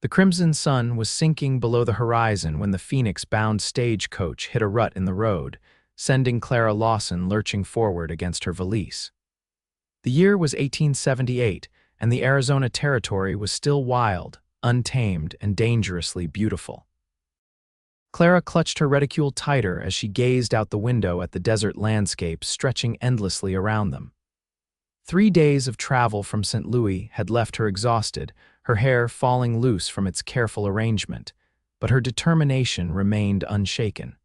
The crimson sun was sinking below the horizon when the Phoenix-bound stagecoach hit a rut in the road, sending Clara Lawson lurching forward against her valise. The year was 1878, and the Arizona Territory was still wild, untamed, and dangerously beautiful. Clara clutched her reticule tighter as she gazed out the window at the desert landscape stretching endlessly around them. 3 days of travel from St. Louis had left her exhausted, her hair falling loose from its careful arrangement, but her determination remained unshaken.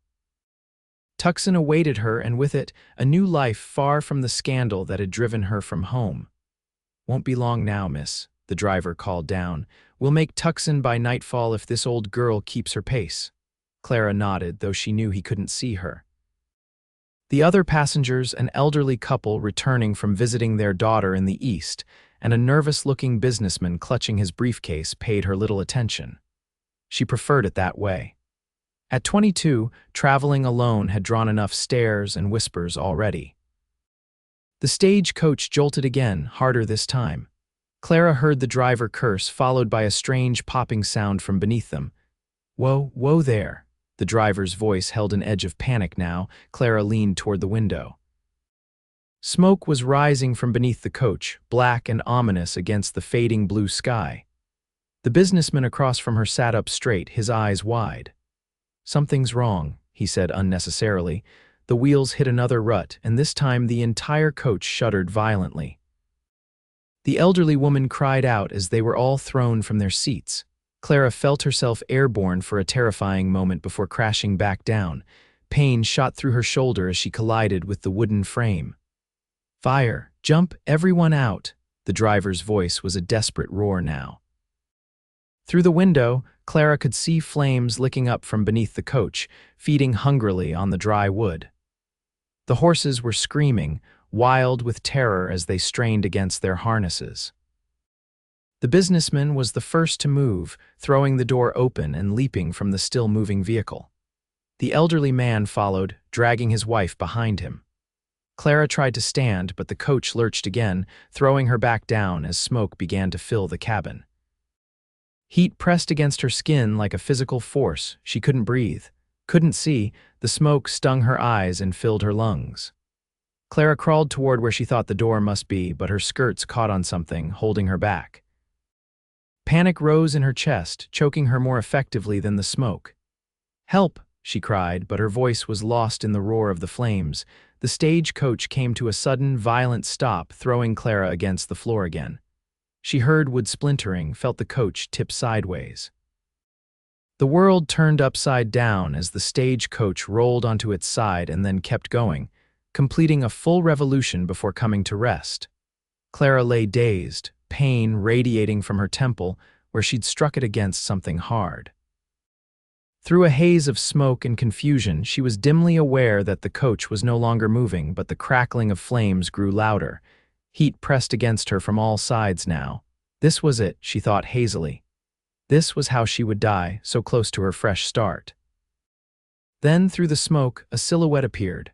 Tucson awaited her, and with it, a new life far from the scandal that had driven her from home. "Won't be long now, miss," the driver called down. "We'll make Tucson by nightfall if this old girl keeps her pace." Clara nodded, though she knew he couldn't see her. The other passengers, an elderly couple returning from visiting their daughter in the East, and a nervous-looking businessman clutching his briefcase, paid her little attention. She preferred it that way. At 22, traveling alone had drawn enough stares and whispers already. The stagecoach jolted again, harder this time. Clara heard the driver curse, followed by a strange popping sound from beneath them. "Whoa, whoa there." The driver's voice held an edge of panic now. Clara leaned toward the window. Smoke was rising from beneath the coach, black and ominous against the fading blue sky. The businessman across from her sat up straight, his eyes wide. "Something's wrong," he said unnecessarily. The wheels hit another rut, and this time the entire coach shuddered violently. The elderly woman cried out as they were all thrown from their seats. Clara felt herself airborne for a terrifying moment before crashing back down. Pain shot through her shoulder as she collided with the wooden frame. "Fire! Jump everyone out!" The driver's voice was a desperate roar now. Through the window, Clara could see flames licking up from beneath the coach, feeding hungrily on the dry wood. The horses were screaming, wild with terror as they strained against their harnesses. The businessman was the first to move, throwing the door open and leaping from the still-moving vehicle. The elderly man followed, dragging his wife behind him. Clara tried to stand, but the coach lurched again, throwing her back down as smoke began to fill the cabin. Heat pressed against her skin like a physical force. She couldn't breathe, couldn't see. The smoke stung her eyes and filled her lungs. Clara crawled toward where she thought the door must be, but her skirts caught on something, holding her back. Panic rose in her chest, choking her more effectively than the smoke. "Help!" she cried, but her voice was lost in the roar of the flames. The stagecoach came to a sudden, violent stop, throwing Clara against the floor again. She heard wood splintering, felt the coach tip sideways. The world turned upside down as the stagecoach rolled onto its side and then kept going, completing a full revolution before coming to rest. Clara lay dazed, pain radiating from her temple where she'd struck it against something hard. Through a haze of smoke and confusion, she was dimly aware that the coach was no longer moving, but the crackling of flames grew louder. Heat pressed against her from all sides now. This was it, she thought hazily. This was how she would die, so close to her fresh start. Then, through the smoke, a silhouette appeared.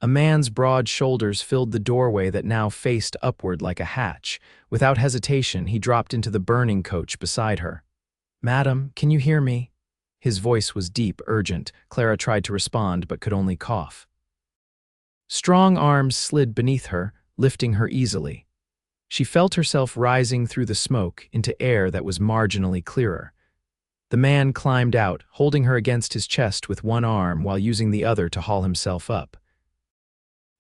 A man's broad shoulders filled the doorway that now faced upward like a hatch. Without hesitation, he dropped into the burning coach beside her. "Madam, can you hear me?" His voice was deep, urgent. Clara tried to respond, but could only cough. Strong arms slid beneath her, lifting her easily. She felt herself rising through the smoke into air that was marginally clearer. The man climbed out, holding her against his chest with one arm while using the other to haul himself up.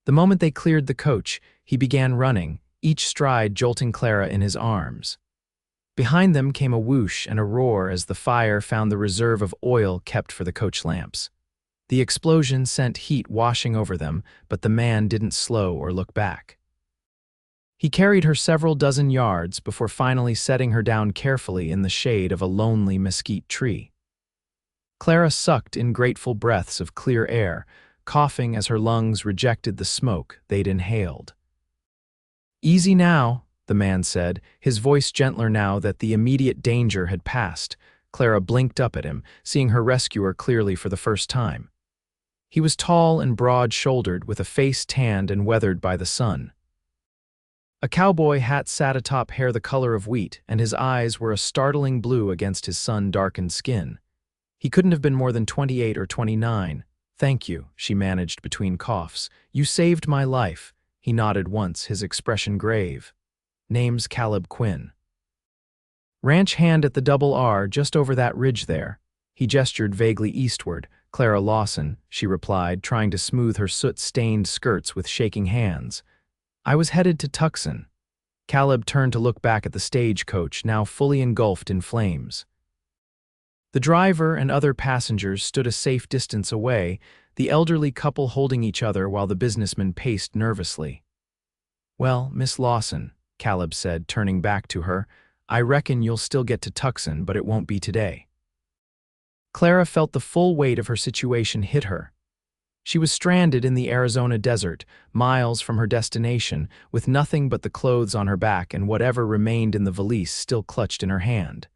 The moment they cleared the coach, he began running, each stride jolting Clara in his arms. Behind them came a whoosh and a roar as the fire found the reserve of oil kept for the coach lamps. The explosion sent heat washing over them, but the man didn't slow or look back. He carried her several dozen yards before finally setting her down carefully in the shade of a lonely mesquite tree. Clara sucked in grateful breaths of clear air, coughing as her lungs rejected the smoke they'd inhaled. "Easy now," the man said, his voice gentler now that the immediate danger had passed. Clara blinked up at him, seeing her rescuer clearly for the first time. He was tall and broad-shouldered, with a face tanned and weathered by the sun. A cowboy hat sat atop hair the color of wheat, and his eyes were a startling blue against his sun-darkened skin. He couldn't have been more than 28 or 29. "Thank you," she managed between coughs. "You saved my life." He nodded once, his expression grave. "Name's Caleb Quinn." "Ranch hand at the double R, just over that ridge there." He gestured vaguely eastward. "Clara Lawson," she replied, trying to smooth her soot-stained skirts with shaking hands. "I was headed to Tucson." Caleb turned to look back at the stagecoach, now fully engulfed in flames. The driver and other passengers stood a safe distance away, the elderly couple holding each other while the businessman paced nervously. "Well, Miss Lawson," Caleb said, turning back to her, "I reckon you'll still get to Tucson, but it won't be today." Clara felt the full weight of her situation hit her. She was stranded in the Arizona desert, miles from her destination, with nothing but the clothes on her back and whatever remained in the valise still clutched in her hand.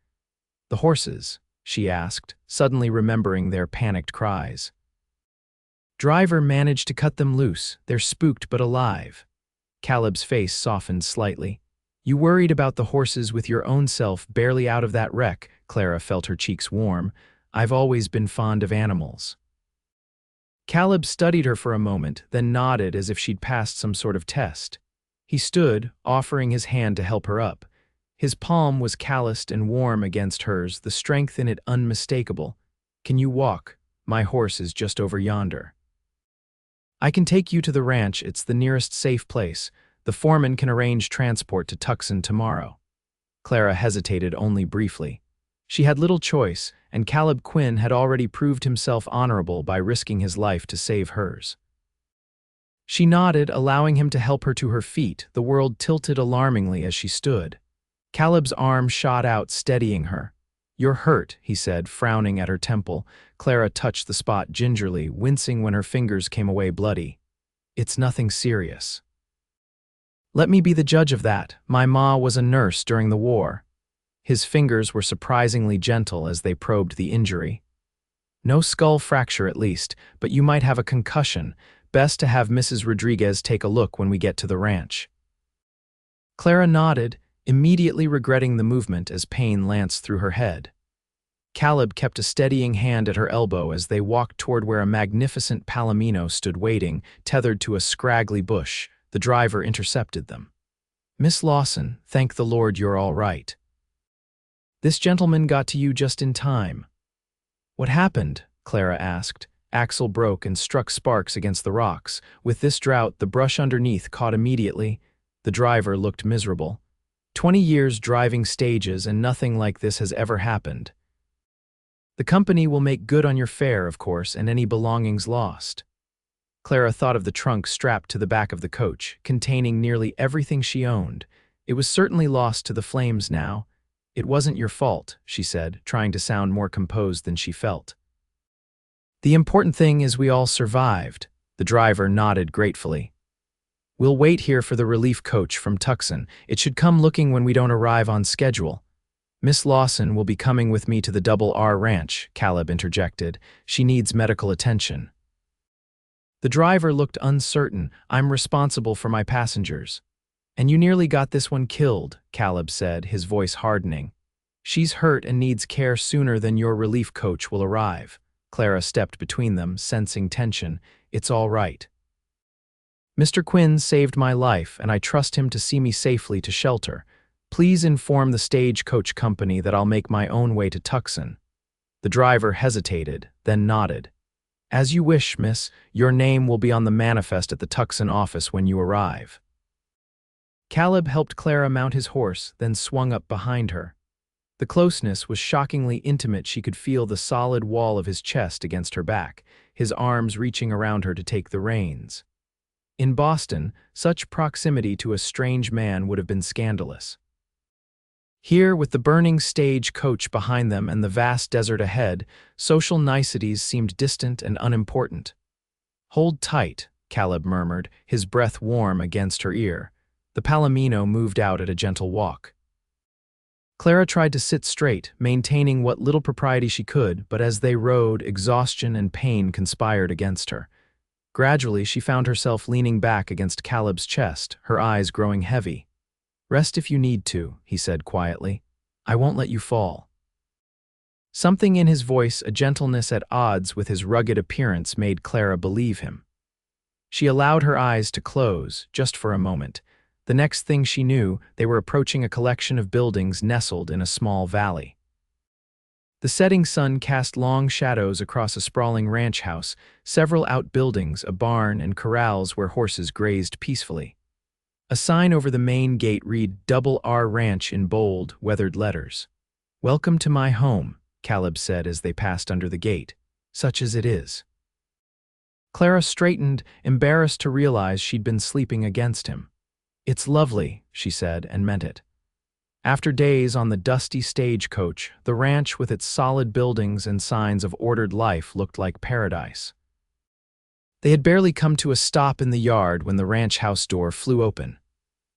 "The horses?" she asked, suddenly remembering their panicked cries. "Driver managed to cut them loose. They're spooked but alive." Caleb's face softened slightly. "You worried about the horses with your own self barely out of that wreck." Clara felt her cheeks warm. "I've always been fond of animals." Caleb studied her for a moment, then nodded as if she'd passed some sort of test. He stood, offering his hand to help her up. His palm was calloused and warm against hers, the strength in it unmistakable. "Can you walk? My horse is just over yonder." "I can take you to the ranch. It's the nearest safe place. The foreman can arrange transport to Tucson tomorrow." Clara hesitated only briefly. She had little choice, and Caleb Quinn had already proved himself honorable by risking his life to save hers. She nodded, allowing him to help her to her feet. The world tilted alarmingly as she stood. Caleb's arm shot out, steadying her. "You're hurt," he said, frowning at her temple. Clara touched the spot gingerly, wincing when her fingers came away bloody. "It's nothing serious." "Let me be the judge of that. My ma was a nurse during the war." His fingers were surprisingly gentle as they probed the injury. "No skull fracture at least, but you might have a concussion. Best to have Mrs. Rodriguez take a look when we get to the ranch." Clara nodded, immediately regretting the movement as pain lanced through her head. Caleb kept a steadying hand at her elbow as they walked toward where a magnificent palomino stood waiting, tethered to a scraggly bush. The driver intercepted them. "Miss Lawson, thank the Lord you're all right. This gentleman got to you just in time." "What happened?" Clara asked. "Axle broke and struck sparks against the rocks. With this drought, the brush underneath caught immediately." The driver looked miserable. 20 years driving stages and nothing like this has ever happened. "The company will make good on your fare, of course, and any belongings lost." Clara thought of the trunk strapped to the back of the coach, containing nearly everything she owned. It was certainly lost to the flames now. "It wasn't your fault," she said, trying to sound more composed than she felt. "The important thing is we all survived." The driver nodded gratefully. "We'll wait here for the relief coach from Tucson. It should come looking when we don't arrive on schedule." "Miss Lawson will be coming with me to the Double R Ranch," Caleb interjected. "She needs medical attention." The driver looked uncertain. "I'm responsible for my passengers." "And you nearly got this one killed," Caleb said, his voice hardening. "She's hurt and needs care sooner than your relief coach will arrive." Clara stepped between them, sensing tension. "It's all right. Mr. Quinn saved my life, and I trust him to see me safely to shelter. Please inform the Stagecoach company that I'll make my own way to Tucson." The driver hesitated, then nodded. "As you wish, miss. Your name will be on the manifest at the Tucson office when you arrive." Caleb helped Clara mount his horse, then swung up behind her. The closeness was shockingly intimate. She could feel the solid wall of his chest against her back, his arms reaching around her to take the reins. In Boston, such proximity to a strange man would have been scandalous. Here, with the burning stagecoach behind them and the vast desert ahead, social niceties seemed distant and unimportant. "Hold tight," Caleb murmured, his breath warm against her ear. The palomino moved out at a gentle walk. Clara tried to sit straight, maintaining what little propriety she could, but as they rode, exhaustion and pain conspired against her. Gradually, she found herself leaning back against Caleb's chest, her eyes growing heavy. Rest if you need to, he said quietly. I won't let you fall. Something in his voice, a gentleness at odds with his rugged appearance, made Clara believe him. She allowed her eyes to close, just for a moment. The next thing she knew, they were approaching a collection of buildings nestled in a small valley. The setting sun cast long shadows across a sprawling ranch house, several outbuildings, a barn, and corrals where horses grazed peacefully. A sign over the main gate read Double R Ranch in bold, weathered letters. Welcome to my home, Caleb said as they passed under the gate, such as it is. Clara straightened, embarrassed to realize she'd been sleeping against him. It's lovely, she said, and meant it. After days on the dusty stagecoach, the ranch with its solid buildings and signs of ordered life looked like paradise. They had barely come to a stop in the yard when the ranch house door flew open.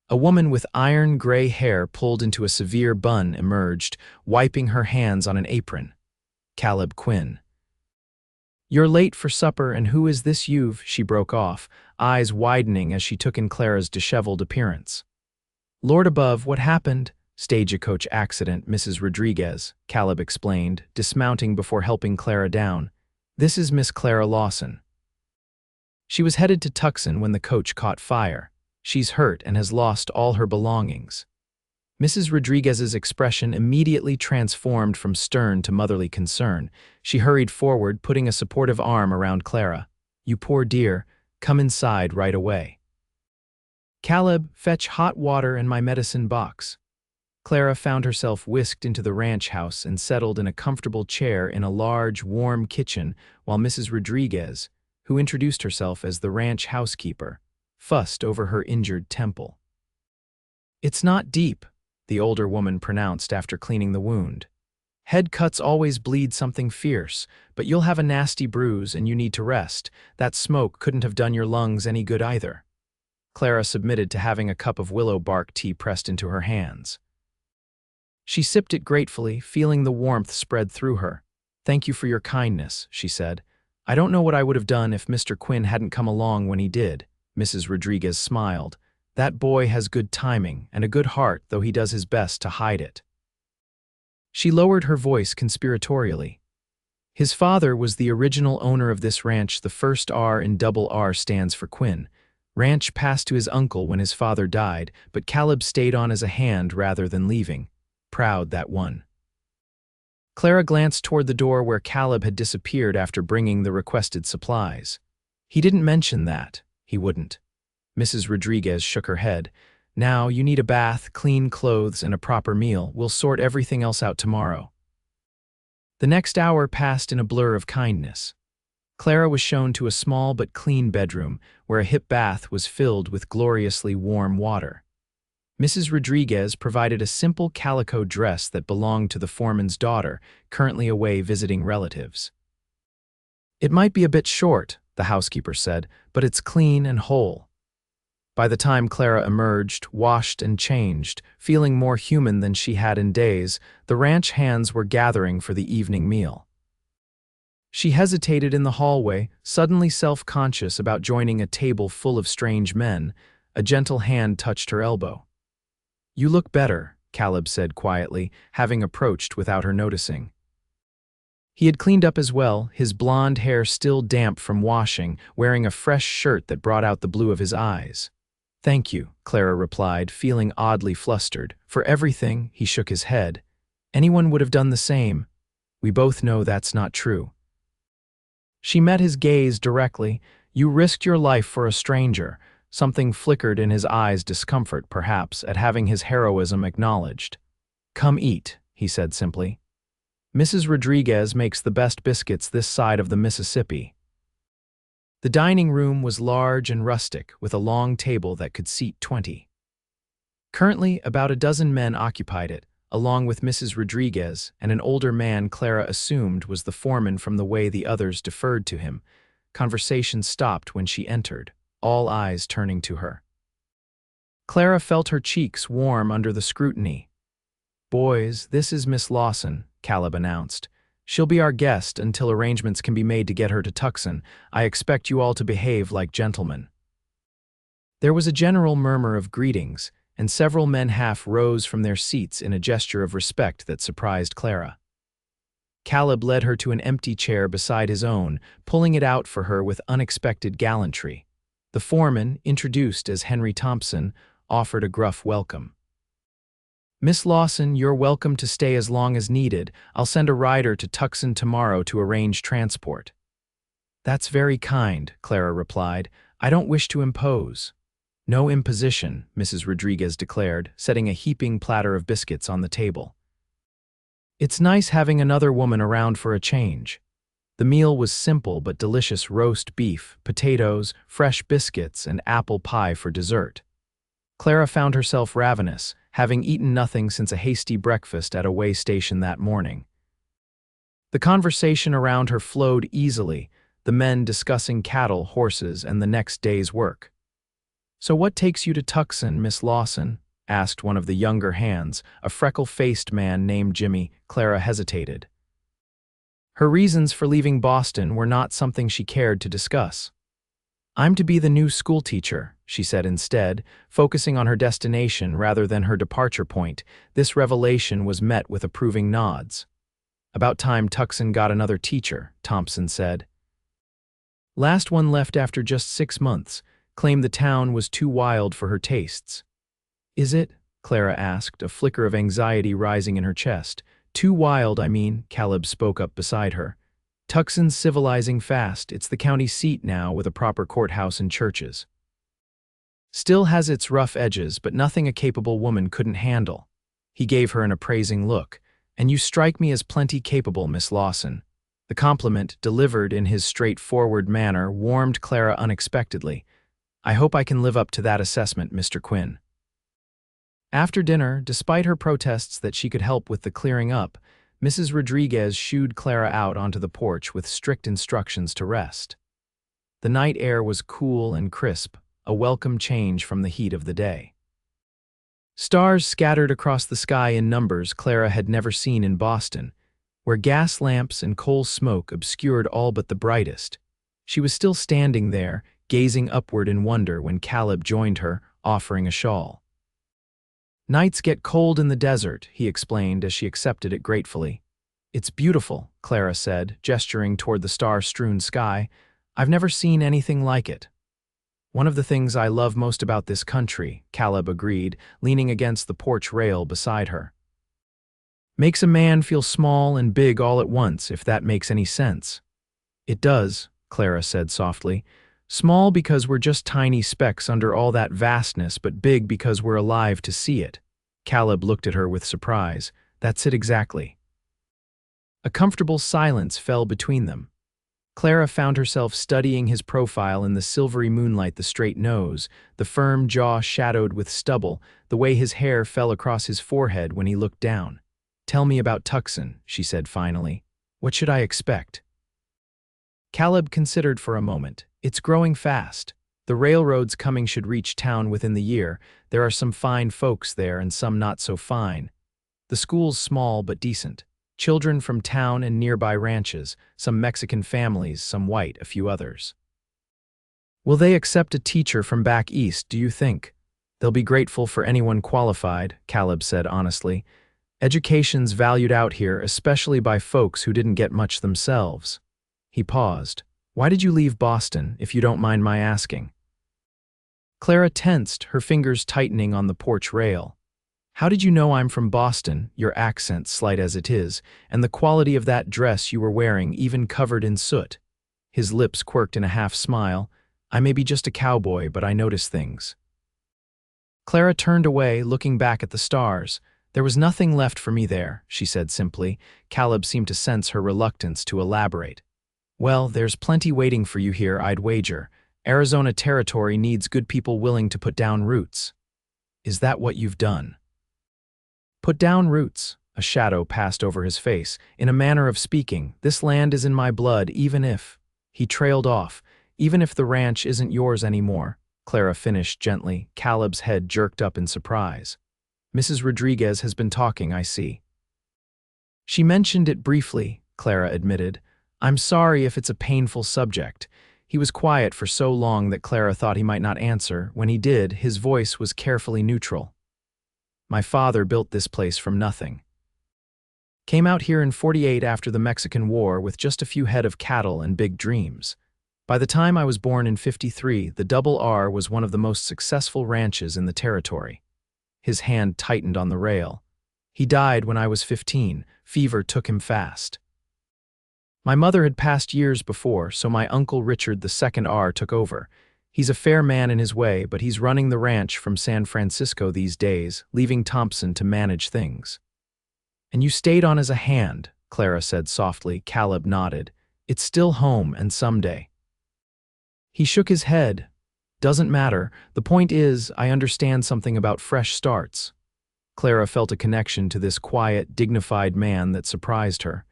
A woman with iron gray hair pulled into a severe bun emerged, wiping her hands on an apron. Caleb Quinn. You're late for supper, and who is this you've? She broke off, eyes widening as she took in Clara's disheveled appearance. Lord above, what happened? Stagecoach accident, Mrs. Rodriguez, Caleb explained, dismounting before helping Clara down. This is Miss Clara Lawson. She was headed to Tucson when the coach caught fire. She's hurt and has lost all her belongings. Mrs. Rodriguez's expression immediately transformed from stern to motherly concern. She hurried forward, putting a supportive arm around Clara. You poor dear, come inside right away. Caleb, fetch hot water and my medicine box. Clara found herself whisked into the ranch house and settled in a comfortable chair in a large, warm kitchen while Mrs. Rodriguez, who introduced herself as the ranch housekeeper, fussed over her injured temple. It's not deep, the older woman pronounced after cleaning the wound. Head cuts always bleed something fierce, but you'll have a nasty bruise and you need to rest. That smoke couldn't have done your lungs any good either. Clara submitted to having a cup of willow bark tea pressed into her hands. She sipped it gratefully, feeling the warmth spread through her. Thank you for your kindness, she said. I don't know what I would have done if Mr. Quinn hadn't come along when he did. Mrs. Rodriguez smiled. That boy has good timing and a good heart, though he does his best to hide it. She lowered her voice conspiratorially. His father was the original owner of this ranch. The first R in Double R stands for Quinn. Ranch passed to his uncle when his father died, but Caleb stayed on as a hand rather than leaving. Proud, that one. Clara glanced toward the door where Caleb had disappeared after bringing the requested supplies. He didn't mention that. He wouldn't. Mrs. Rodriguez shook her head. Now, you need a bath, clean clothes, and a proper meal. We'll sort everything else out tomorrow. The next hour passed in a blur of kindness. Clara was shown to a small but clean bedroom where a hip bath was filled with gloriously warm water. Mrs. Rodriguez provided a simple calico dress that belonged to the foreman's daughter, currently away visiting relatives. It might be a bit short, the housekeeper said, but it's clean and whole. By the time Clara emerged, washed and changed, feeling more human than she had in days, the ranch hands were gathering for the evening meal. She hesitated in the hallway, suddenly self-conscious about joining a table full of strange men. A gentle hand touched her elbow. You look better, Caleb said quietly, having approached without her noticing. He had cleaned up as well, his blonde hair still damp from washing, wearing a fresh shirt that brought out the blue of his eyes. Thank you, Clara replied, feeling oddly flustered. For everything, he shook his head. Anyone would have done the same. We both know that's not true. She met his gaze directly. You risked your life for a stranger. Something flickered in his eyes, discomfort, perhaps, at having his heroism acknowledged. Come eat, he said simply. Mrs. Rodriguez makes the best biscuits this side of the Mississippi. The dining room was large and rustic, with a long table that could seat 20. Currently, about a dozen men occupied it, along with Mrs. Rodriguez and an older man Clara assumed was the foreman from the way the others deferred to him. Conversation stopped when she entered, all eyes turning to her. Clara felt her cheeks warm under the scrutiny. Boys, this is Miss Lawson, Caleb announced. She'll be our guest until arrangements can be made to get her to Tucson. I expect you all to behave like gentlemen. There was a general murmur of greetings, and several men half rose from their seats in a gesture of respect that surprised Clara. Caleb led her to an empty chair beside his own, pulling it out for her with unexpected gallantry. The foreman, introduced as Henry Thompson, offered a gruff welcome. "Miss Lawson, you're welcome to stay as long as needed. I'll send a rider to Tucson tomorrow to arrange transport." "That's very kind," Clara replied. "I don't wish to impose." "No imposition," Mrs. Rodriguez declared, setting a heaping platter of biscuits on the table. "It's nice having another woman around for a change." The meal was simple but delicious: roast beef, potatoes, fresh biscuits, and apple pie for dessert. Clara found herself ravenous, having eaten nothing since a hasty breakfast at a way station that morning. The conversation around her flowed easily, the men discussing cattle, horses, and the next day's work. "So what takes you to Tucson, Miss Lawson?" asked one of the younger hands, a freckle-faced man named Jimmy. Clara hesitated. Her reasons for leaving Boston were not something she cared to discuss. "I'm to be the new schoolteacher," she said instead, focusing on her destination rather than her departure point. This revelation was met with approving nods. "About time Tucson got another teacher," Thompson said. "Last one left after just 6 months, claimed the town was too wild for her tastes." "Is it?" Clara asked, a flicker of anxiety rising in her chest. "Too wild, I mean," Caleb spoke up beside her. "Tucson's civilizing fast. It's the county seat now, with a proper courthouse and churches. Still has its rough edges, but nothing a capable woman couldn't handle." He gave her an appraising look. "And you strike me as plenty capable, Miss Lawson." The compliment, delivered in his straightforward manner, warmed Clara unexpectedly. "I hope I can live up to that assessment, Mr. Quinn." After dinner, despite her protests that she could help with the clearing up, Mrs. Rodriguez shooed Clara out onto the porch with strict instructions to rest. The night air was cool and crisp, a welcome change from the heat of the day. Stars scattered across the sky in numbers Clara had never seen in Boston, where gas lamps and coal smoke obscured all but the brightest. She was still standing there, gazing upward in wonder when Caleb joined her, offering a shawl. "Nights get cold in the desert," he explained as she accepted it gratefully. "It's beautiful," Clara said, gesturing toward the star-strewn sky. "I've never seen anything like it." "One of the things I love most about this country," Caleb agreed, leaning against the porch rail beside her. "Makes a man feel small and big all at once, if that makes any sense." "It does," Clara said softly. "Small because we're just tiny specks under all that vastness, but big because we're alive to see it." Caleb looked at her with surprise. "That's it exactly." A comfortable silence fell between them. Clara found herself studying his profile in the silvery moonlight: the straight nose, the firm jaw shadowed with stubble, the way his hair fell across his forehead when he looked down. "Tell me about Tucson," she said finally. "What should I expect?" Caleb considered for a moment. "It's growing fast. The railroads coming should reach town within the year. There are some fine folks there and some not so fine. The school's small but decent. Children from town and nearby ranches, some Mexican families, some white, a few others." "Will they accept a teacher from back east, do you think?" "They'll be grateful for anyone qualified," Caleb said honestly. "Education's valued out here, especially by folks who didn't get much themselves." He paused. "Why did you leave Boston, if you don't mind my asking?" Clara tensed, her fingers tightening on the porch rail. "How did you know I'm from Boston, your accent slight as it is, and the quality of that dress you were wearing, even covered in soot?" His lips quirked in a half-smile. "I may be just a cowboy, but I notice things." Clara turned away, looking back at the stars. "There was nothing left for me there," she said simply. Caleb seemed to sense her reluctance to elaborate. "Well, there's plenty waiting for you here, I'd wager. Arizona territory needs good people willing to put down roots." "Is that what you've done?" "Put down roots." A shadow passed over his face. "In a manner of speaking, this land is in my blood, even if—" He trailed off. "Even if the ranch isn't yours anymore," Clara finished gently. Caleb's head jerked up in surprise. "Mrs. Rodriguez has been talking, I see." "She mentioned it briefly," Clara admitted. "I'm sorry if it's a painful subject." He was quiet for so long that Clara thought he might not answer. When he did, his voice was carefully neutral. My father built this place from nothing. Came out here in '48 after the Mexican War with just a few head of cattle and big dreams. By the time I was born in '53, the Double R was one of the most successful ranches in the territory. His hand tightened on the rail. He died when I was 15. Fever took him fast. My mother had passed years before, so my uncle Richard II R took over. He's a fair man in his way, but he's running the ranch from San Francisco these days, leaving Thompson to manage things. And you stayed on as a hand, Clara said softly. Caleb nodded. It's still home, and someday. He shook his head. Doesn't matter. The point is, I understand something about fresh starts. Clara felt a connection to this quiet, dignified man that surprised her.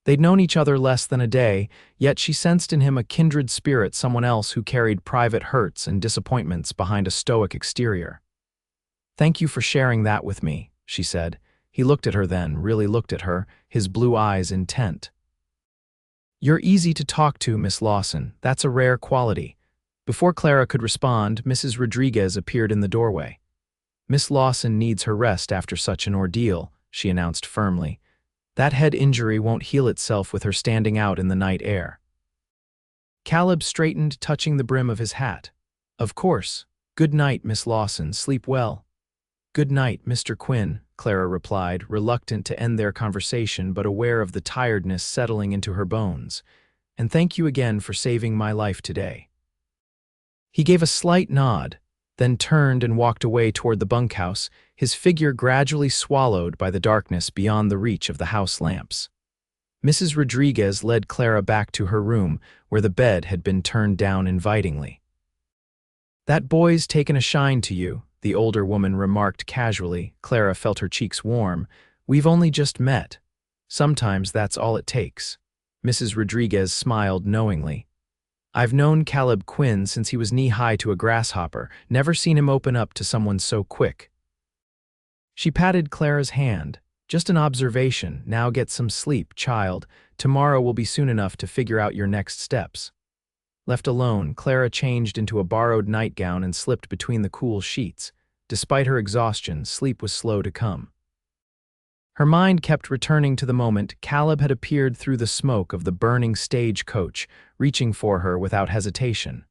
They'd known each other less than a day, yet she sensed in him a kindred spirit, someone else who carried private hurts and disappointments behind a stoic exterior. Thank you for sharing that with me, she said. He looked at her then, really looked at her, his blue eyes intent. You're easy to talk to, Miss Lawson. That's a rare quality. Before Clara could respond, Mrs. Rodriguez appeared in the doorway. Miss Lawson needs her rest after such an ordeal, she announced firmly. That head injury won't heal itself with her standing out in the night air. Caleb straightened, touching the brim of his hat. Of course. Good night, Miss Lawson. Sleep well. Good night, Mr. Quinn, Clara replied, reluctant to end their conversation but aware of the tiredness settling into her bones. And thank you again for saving my life today. He gave a slight nod, then turned and walked away toward the bunkhouse, his figure gradually swallowed by the darkness beyond the reach of the house lamps. Mrs. Rodriguez led Clara back to her room, where the bed had been turned down invitingly. That boy's taken a shine to you, the older woman remarked casually. Clara felt her cheeks warm. We've only just met. Sometimes that's all it takes. Mrs. Rodriguez smiled knowingly. I've known Caleb Quinn since he was knee-high to a grasshopper, never seen him open up to someone so quick. She patted Clara's hand. Just an observation. Now get some sleep, child. Tomorrow will be soon enough to figure out your next steps. Left alone, Clara changed into a borrowed nightgown and slipped between the cool sheets. Despite her exhaustion, sleep was slow to come. Her mind kept returning to the moment Caleb had appeared through the smoke of the burning stagecoach, reaching for her without hesitation.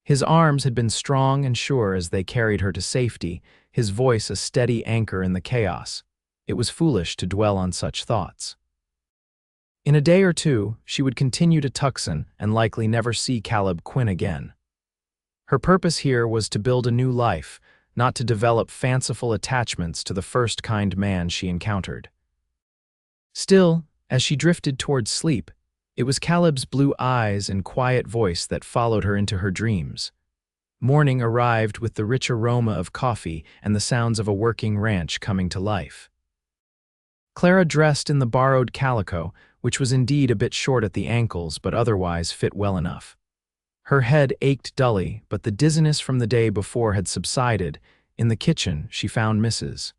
His arms had been strong and sure as they carried her to safety, his voice a steady anchor in the chaos. It was foolish to dwell on such thoughts. In a day or two, she would continue to Tucson and likely never see Caleb Quinn again. Her purpose here was to build a new life, not to develop fanciful attachments to the first kind man she encountered. Still, as she drifted towards sleep, it was Caleb's blue eyes and quiet voice that followed her into her dreams. Morning arrived with the rich aroma of coffee and the sounds of a working ranch coming to life. Clara dressed in the borrowed calico, which was indeed a bit short at the ankles but otherwise fit well enough. Her head ached dully, but the dizziness from the day before had subsided. In the kitchen, she found Mrs.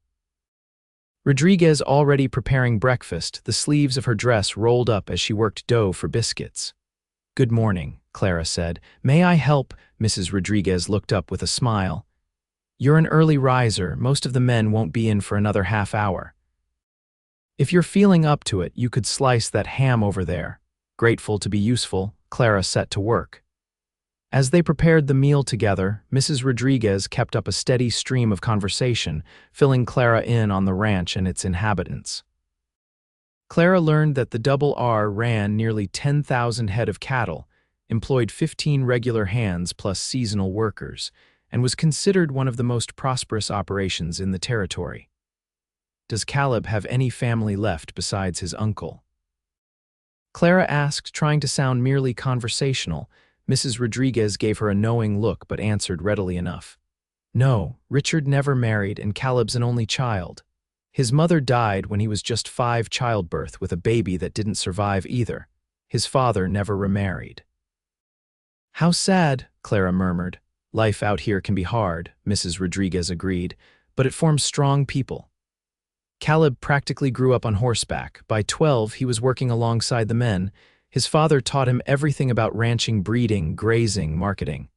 Rodriguez already preparing breakfast, the sleeves of her dress rolled up as she worked dough for biscuits. Good morning, Clara said. May I help? Mrs. Rodriguez looked up with a smile. You're an early riser. Most of the men won't be in for another half hour. If you're feeling up to it, you could slice that ham over there. Grateful to be useful, Clara set to work. As they prepared the meal together, Mrs. Rodriguez kept up a steady stream of conversation, filling Clara in on the ranch and its inhabitants. Clara learned that the Double R ran nearly 10,000 head of cattle, employed 15 regular hands plus seasonal workers, and was considered one of the most prosperous operations in the territory. Does Caleb have any family left besides his uncle? Clara asked, trying to sound merely conversational. Mrs. Rodriguez gave her a knowing look but answered readily enough. No, Richard never married and Caleb's an only child. His mother died when he was just 5, childbirth with a baby that didn't survive either. His father never remarried. How sad, Clara murmured. Life out here can be hard, Mrs. Rodriguez agreed, but it forms strong people. Caleb practically grew up on horseback. By 12, he was working alongside the men. His father taught him everything about ranching, breeding, grazing, marketing.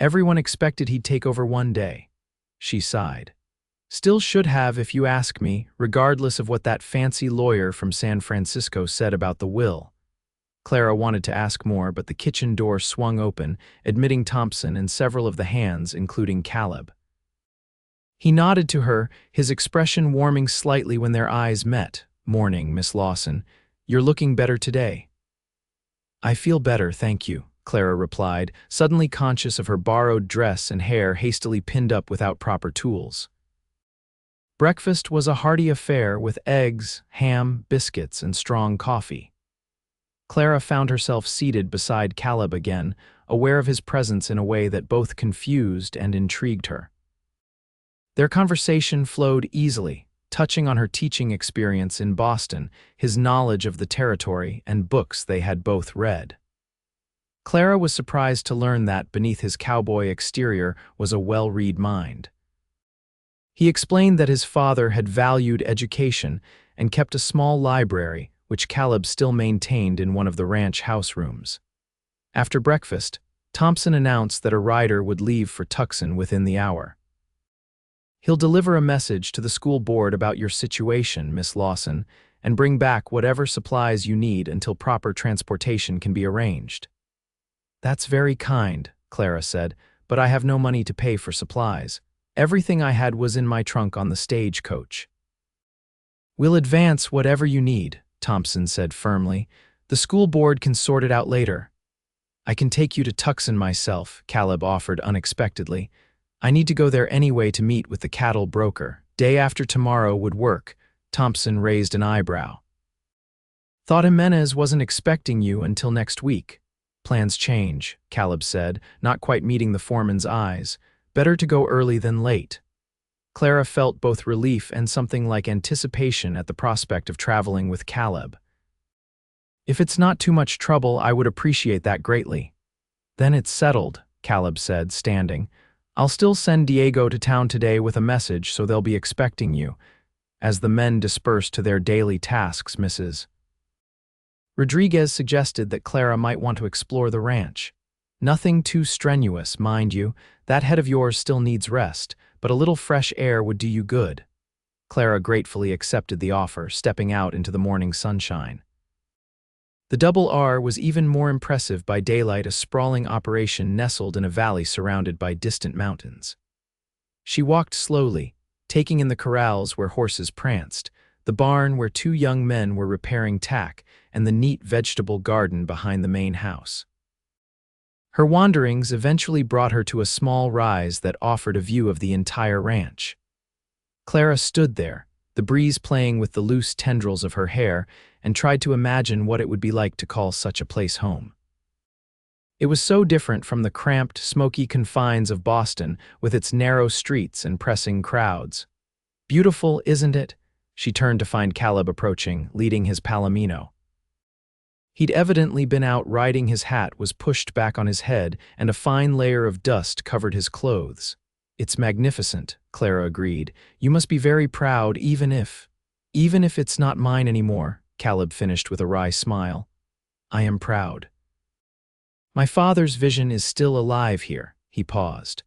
Everyone expected he'd take over one day. She sighed. Still should have if you ask me, regardless of what that fancy lawyer from San Francisco said about the will. Clara wanted to ask more, but the kitchen door swung open, admitting Thompson and several of the hands, including Caleb. He nodded to her, his expression warming slightly when their eyes met. "Morning, Miss Lawson. You're looking better today." "I feel better, thank you," Clara replied, suddenly conscious of her borrowed dress and hair hastily pinned up without proper tools. Breakfast was a hearty affair with eggs, ham, biscuits, and strong coffee. Clara found herself seated beside Caleb again, aware of his presence in a way that both confused and intrigued her. Their conversation flowed easily, touching on her teaching experience in Boston, his knowledge of the territory, and books they had both read. Clara was surprised to learn that, beneath his cowboy exterior, was a well-read mind. He explained that his father had valued education and kept a small library, which Caleb still maintained in one of the ranch house rooms. After breakfast, Thompson announced that a rider would leave for Tucson within the hour. "He'll deliver a message to the school board about your situation, Miss Lawson, and bring back whatever supplies you need until proper transportation can be arranged." "That's very kind," Clara said, "but I have no money to pay for supplies. Everything I had was in my trunk on the Stagecoach." "We'll advance whatever you need," Thompson said firmly. "The school board can sort it out later." "I can take you to Tucson myself," Caleb offered unexpectedly. "I need to go there anyway to meet with the cattle broker. Day after tomorrow would work." Thompson raised an eyebrow. "Thought Jimenez wasn't expecting you until next week." "Plans change," Caleb said, not quite meeting the foreman's eyes. "Better to go early than late." Clara felt both relief and something like anticipation at the prospect of traveling with Caleb. "If it's not too much trouble, I would appreciate that greatly." "Then it's settled," Caleb said, standing. "I'll still send Diego to town today with a message, so they'll be expecting you." As the men dispersed to their daily tasks, Mrs. Rodriguez suggested that Clara might want to explore the ranch. "Nothing too strenuous, mind you. That head of yours still needs rest, but a little fresh air would do you good." Clara gratefully accepted the offer, stepping out into the morning sunshine. The Double R was even more impressive by daylight, a sprawling operation nestled in a valley surrounded by distant mountains. She walked slowly, taking in the corrals where horses pranced, the barn where two young men were repairing tack, and the neat vegetable garden behind the main house. Her wanderings eventually brought her to a small rise that offered a view of the entire ranch. Clara stood there, the breeze playing with the loose tendrils of her hair, and tried to imagine what it would be like to call such a place home. It was so different from the cramped, smoky confines of Boston, with its narrow streets and pressing crowds. "Beautiful, isn't it?" She turned to find Caleb approaching, leading his palomino. He'd evidently been out riding. His hat was pushed back on his head, and a fine layer of dust covered his clothes. "It's magnificent," Clara agreed. "You must be very proud, even if it's not mine anymore," Caleb finished with a wry smile. "I am proud. My father's vision is still alive here." He paused.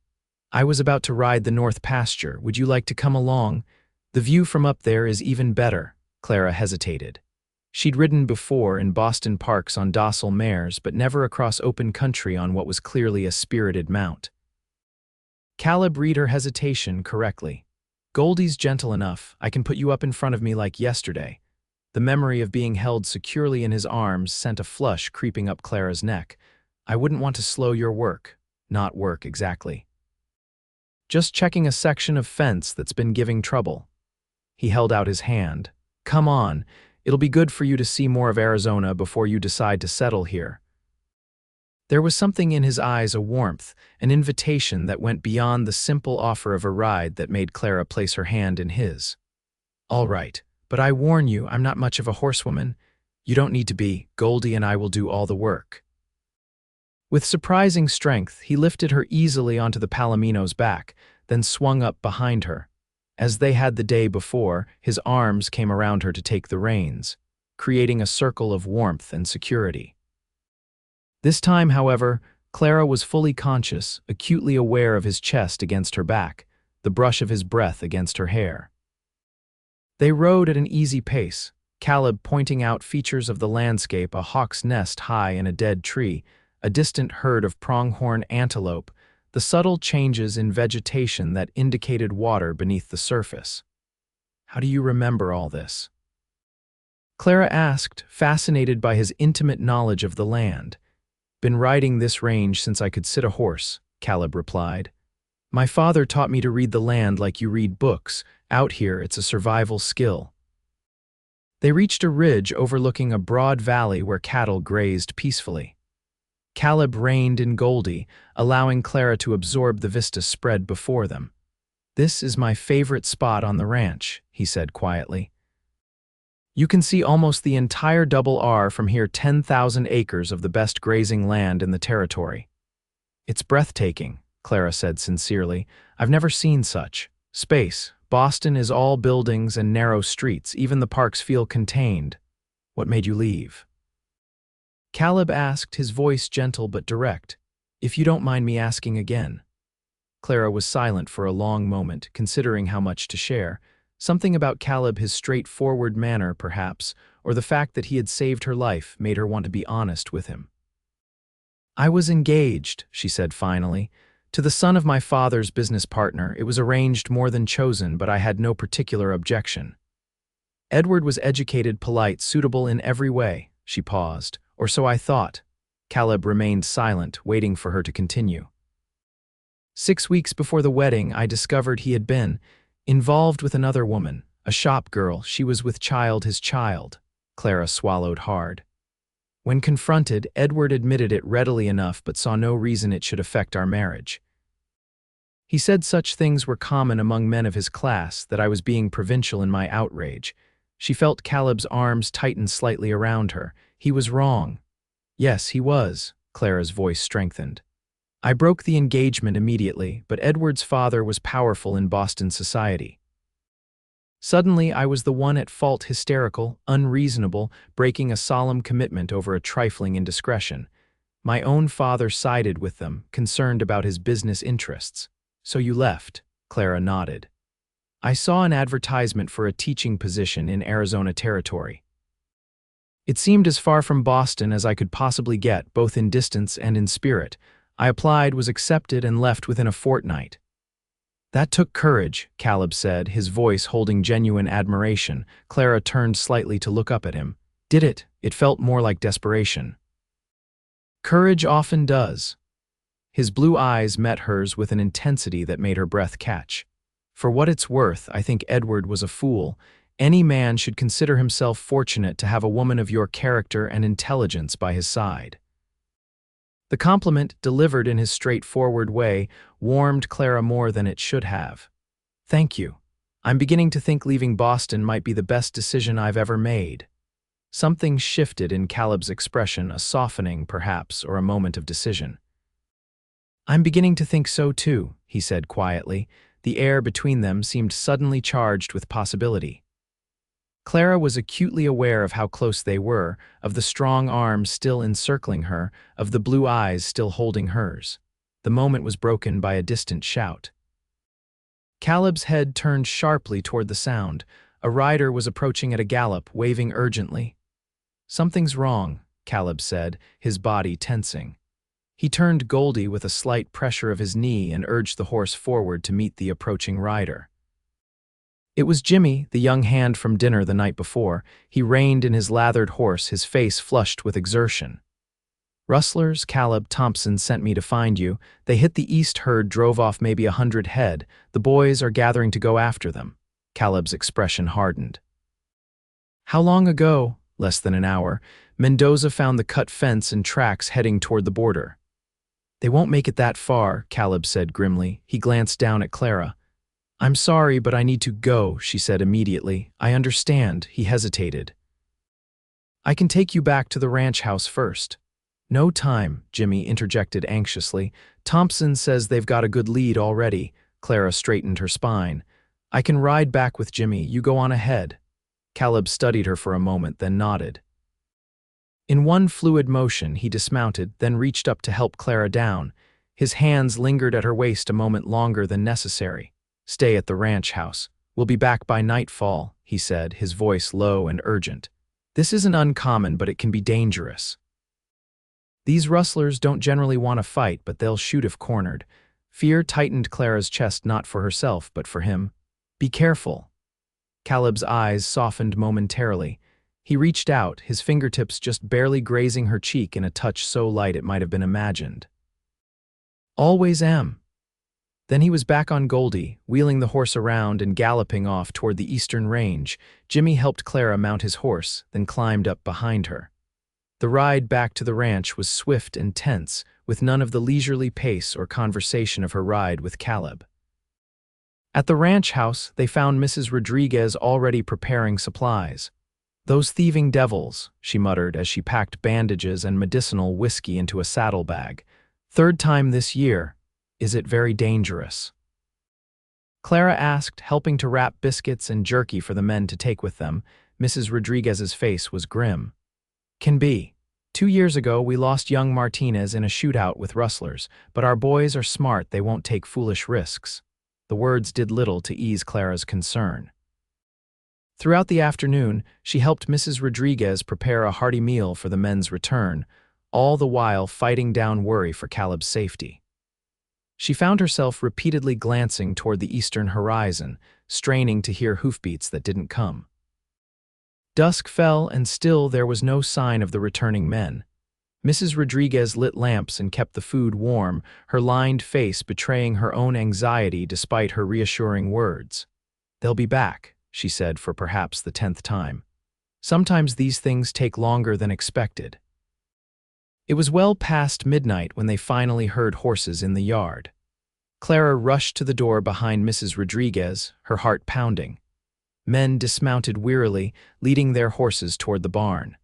"I was about to ride the north pasture. Would you like to come along? The view from up there is even better." Clara hesitated. She'd ridden before in Boston parks on docile mares, but never across open country on what was clearly a spirited mount. Caleb read her hesitation correctly. "Goldie's gentle enough. I can put you up in front of me like yesterday." The memory of being held securely in his arms sent a flush creeping up Clara's neck. "I wouldn't want to slow your work." "Not work, exactly. Just checking a section of fence that's been giving trouble." He held out his hand. "Come on. It'll be good for you to see more of Arizona before you decide to settle here." There was something in his eyes, a warmth, an invitation that went beyond the simple offer of a ride that made Clara place her hand in his. "All right, but I warn you, I'm not much of a horsewoman. You don't need to be. Goldie and I will do all the work." With surprising strength, he lifted her easily onto the palomino's back, then swung up behind her. As they had the day before, his arms came around her to take the reins, creating a circle of warmth and security. This time, however, Clara was fully conscious, acutely aware of his chest against her back, the brush of his breath against her hair. They rode at an easy pace, Caleb pointing out features of the landscape, a hawk's nest high in a dead tree, a distant herd of pronghorn antelope, the subtle changes in vegetation that indicated water beneath the surface. "How do you remember all this?" Clara asked, fascinated by his intimate knowledge of the land. "Been riding this range since I could sit a horse," Caleb replied. "My father taught me to read the land like you read books. Out here, it's a survival skill." They reached a ridge overlooking a broad valley where cattle grazed peacefully. Caleb reined in Goldie, allowing Clara to absorb the vista spread before them. "This is my favorite spot on the ranch," he said quietly. "You can see almost the entire Double R from here, 10,000 acres of the best grazing land in the territory." "It's breathtaking," Clara said sincerely. "I've never seen such space. Boston is all buildings and narrow streets. Even the parks feel contained. What made you leave?" Caleb asked, his voice gentle but direct. "If you don't mind me asking again." Clara was silent for a long moment, considering how much to share. Something about Caleb, his straightforward manner perhaps, or the fact that he had saved her life, made her want to be honest with him. "I was engaged," she said finally, "to the son of my father's business partner. It was arranged more than chosen, but I had no particular objection. Edward was educated, polite, suitable in every way." She paused. "Or so I thought." Caleb remained silent, waiting for her to continue. "6 weeks before the wedding, I discovered he had been involved with another woman, a shop girl. She was with his child." Clara swallowed hard. "When confronted, Edward admitted it readily enough but saw no reason it should affect our marriage. He said such things were common among men of his class, that I was being provincial in my outrage." She felt Caleb's arms tighten slightly around her. "He was wrong." "Yes, he was." Clara's voice strengthened. "I broke the engagement immediately, but Edward's father was powerful in Boston society. Suddenly, I was the one at fault, hysterical, unreasonable, breaking a solemn commitment over a trifling indiscretion. My own father sided with them, concerned about his business interests." "So you left?" Clara nodded. "I saw an advertisement for a teaching position in Arizona Territory. It seemed as far from Boston as I could possibly get, both in distance and in spirit. I applied, was accepted, and left within a fortnight." "That took courage," Caleb said, his voice holding genuine admiration. Clara turned slightly to look up at him. "Did it?" It felt more like desperation. "Courage often does." His blue eyes met hers with an intensity that made her breath catch. "For what it's worth, I think Edward was a fool. Any man should consider himself fortunate to have a woman of your character and intelligence by his side." The compliment, delivered in his straightforward way, warmed Clara more than it should have. "Thank you. I'm beginning to think leaving Boston might be the best decision I've ever made." Something shifted in Caleb's expression, a softening, perhaps, or a moment of decision. "I'm beginning to think so too," he said quietly. The air between them seemed suddenly charged with possibility. Clara was acutely aware of how close they were, of the strong arms still encircling her, of the blue eyes still holding hers. The moment was broken by a distant shout. Caleb's head turned sharply toward the sound. A rider was approaching at a gallop, waving urgently. "Something's wrong," Caleb said, his body tensing. He turned Goldie with a slight pressure of his knee and urged the horse forward to meet the approaching rider. It was Jimmy, the young hand from dinner the night before. He reined in his lathered horse, his face flushed with exertion. "Rustlers, Caleb, Thompson sent me to find you. They hit the east herd, drove off maybe 100 head. The boys are gathering to go after them." Caleb's expression hardened. "How long ago?" "Less than an hour. Mendoza found the cut fence and tracks heading toward the border." "They won't make it that far," Caleb said grimly. He glanced down at Clara. "I'm sorry, but I need to go," she said immediately. "I understand." He hesitated. "I can take you back to the ranch house first." "No time," Jimmy interjected anxiously. "Thompson says they've got a good lead already." Clara straightened her spine. "I can ride back with Jimmy. You go on ahead." Caleb studied her for a moment, then nodded. In one fluid motion, he dismounted, then reached up to help Clara down. His hands lingered at her waist a moment longer than necessary. Stay at the ranch house. We'll be back by nightfall, he said, his voice low and urgent. This isn't uncommon, but it can be dangerous. These rustlers don't generally want to fight, but they'll shoot if cornered. Fear tightened Clara's chest, not for herself, but for him. Be careful. Caleb's eyes softened momentarily. He reached out, his fingertips just barely grazing her cheek in a touch so light it might have been imagined. Always am. Then he was back on Goldie, wheeling the horse around and galloping off toward the eastern range. Jimmy helped Clara mount his horse, then climbed up behind her. The ride back to the ranch was swift and tense, with none of the leisurely pace or conversation of her ride with Caleb. At the ranch house, they found Mrs. Rodriguez already preparing supplies. Those thieving devils, she muttered as she packed bandages and medicinal whiskey into a saddlebag. Third time this year. Is it very dangerous? Clara asked, helping to wrap biscuits and jerky for the men to take with them. Mrs. Rodriguez's face was grim. Can be. 2 years ago, we lost young Martinez in a shootout with rustlers, but our boys are smart, they won't take foolish risks. The words did little to ease Clara's concern. Throughout the afternoon, she helped Mrs. Rodriguez prepare a hearty meal for the men's return, all the while fighting down worry for Caleb's safety. She found herself repeatedly glancing toward the eastern horizon, straining to hear hoofbeats that didn't come. Dusk fell, and still there was no sign of the returning men. Mrs. Rodriguez lit lamps and kept the food warm, her lined face betraying her own anxiety despite her reassuring words. They'll be back, she said for perhaps the 10th time. Sometimes these things take longer than expected. It was well past midnight when they finally heard horses in the yard. Clara rushed to the door behind Mrs. Rodriguez, her heart pounding. Men dismounted wearily, leading their horses toward the barn.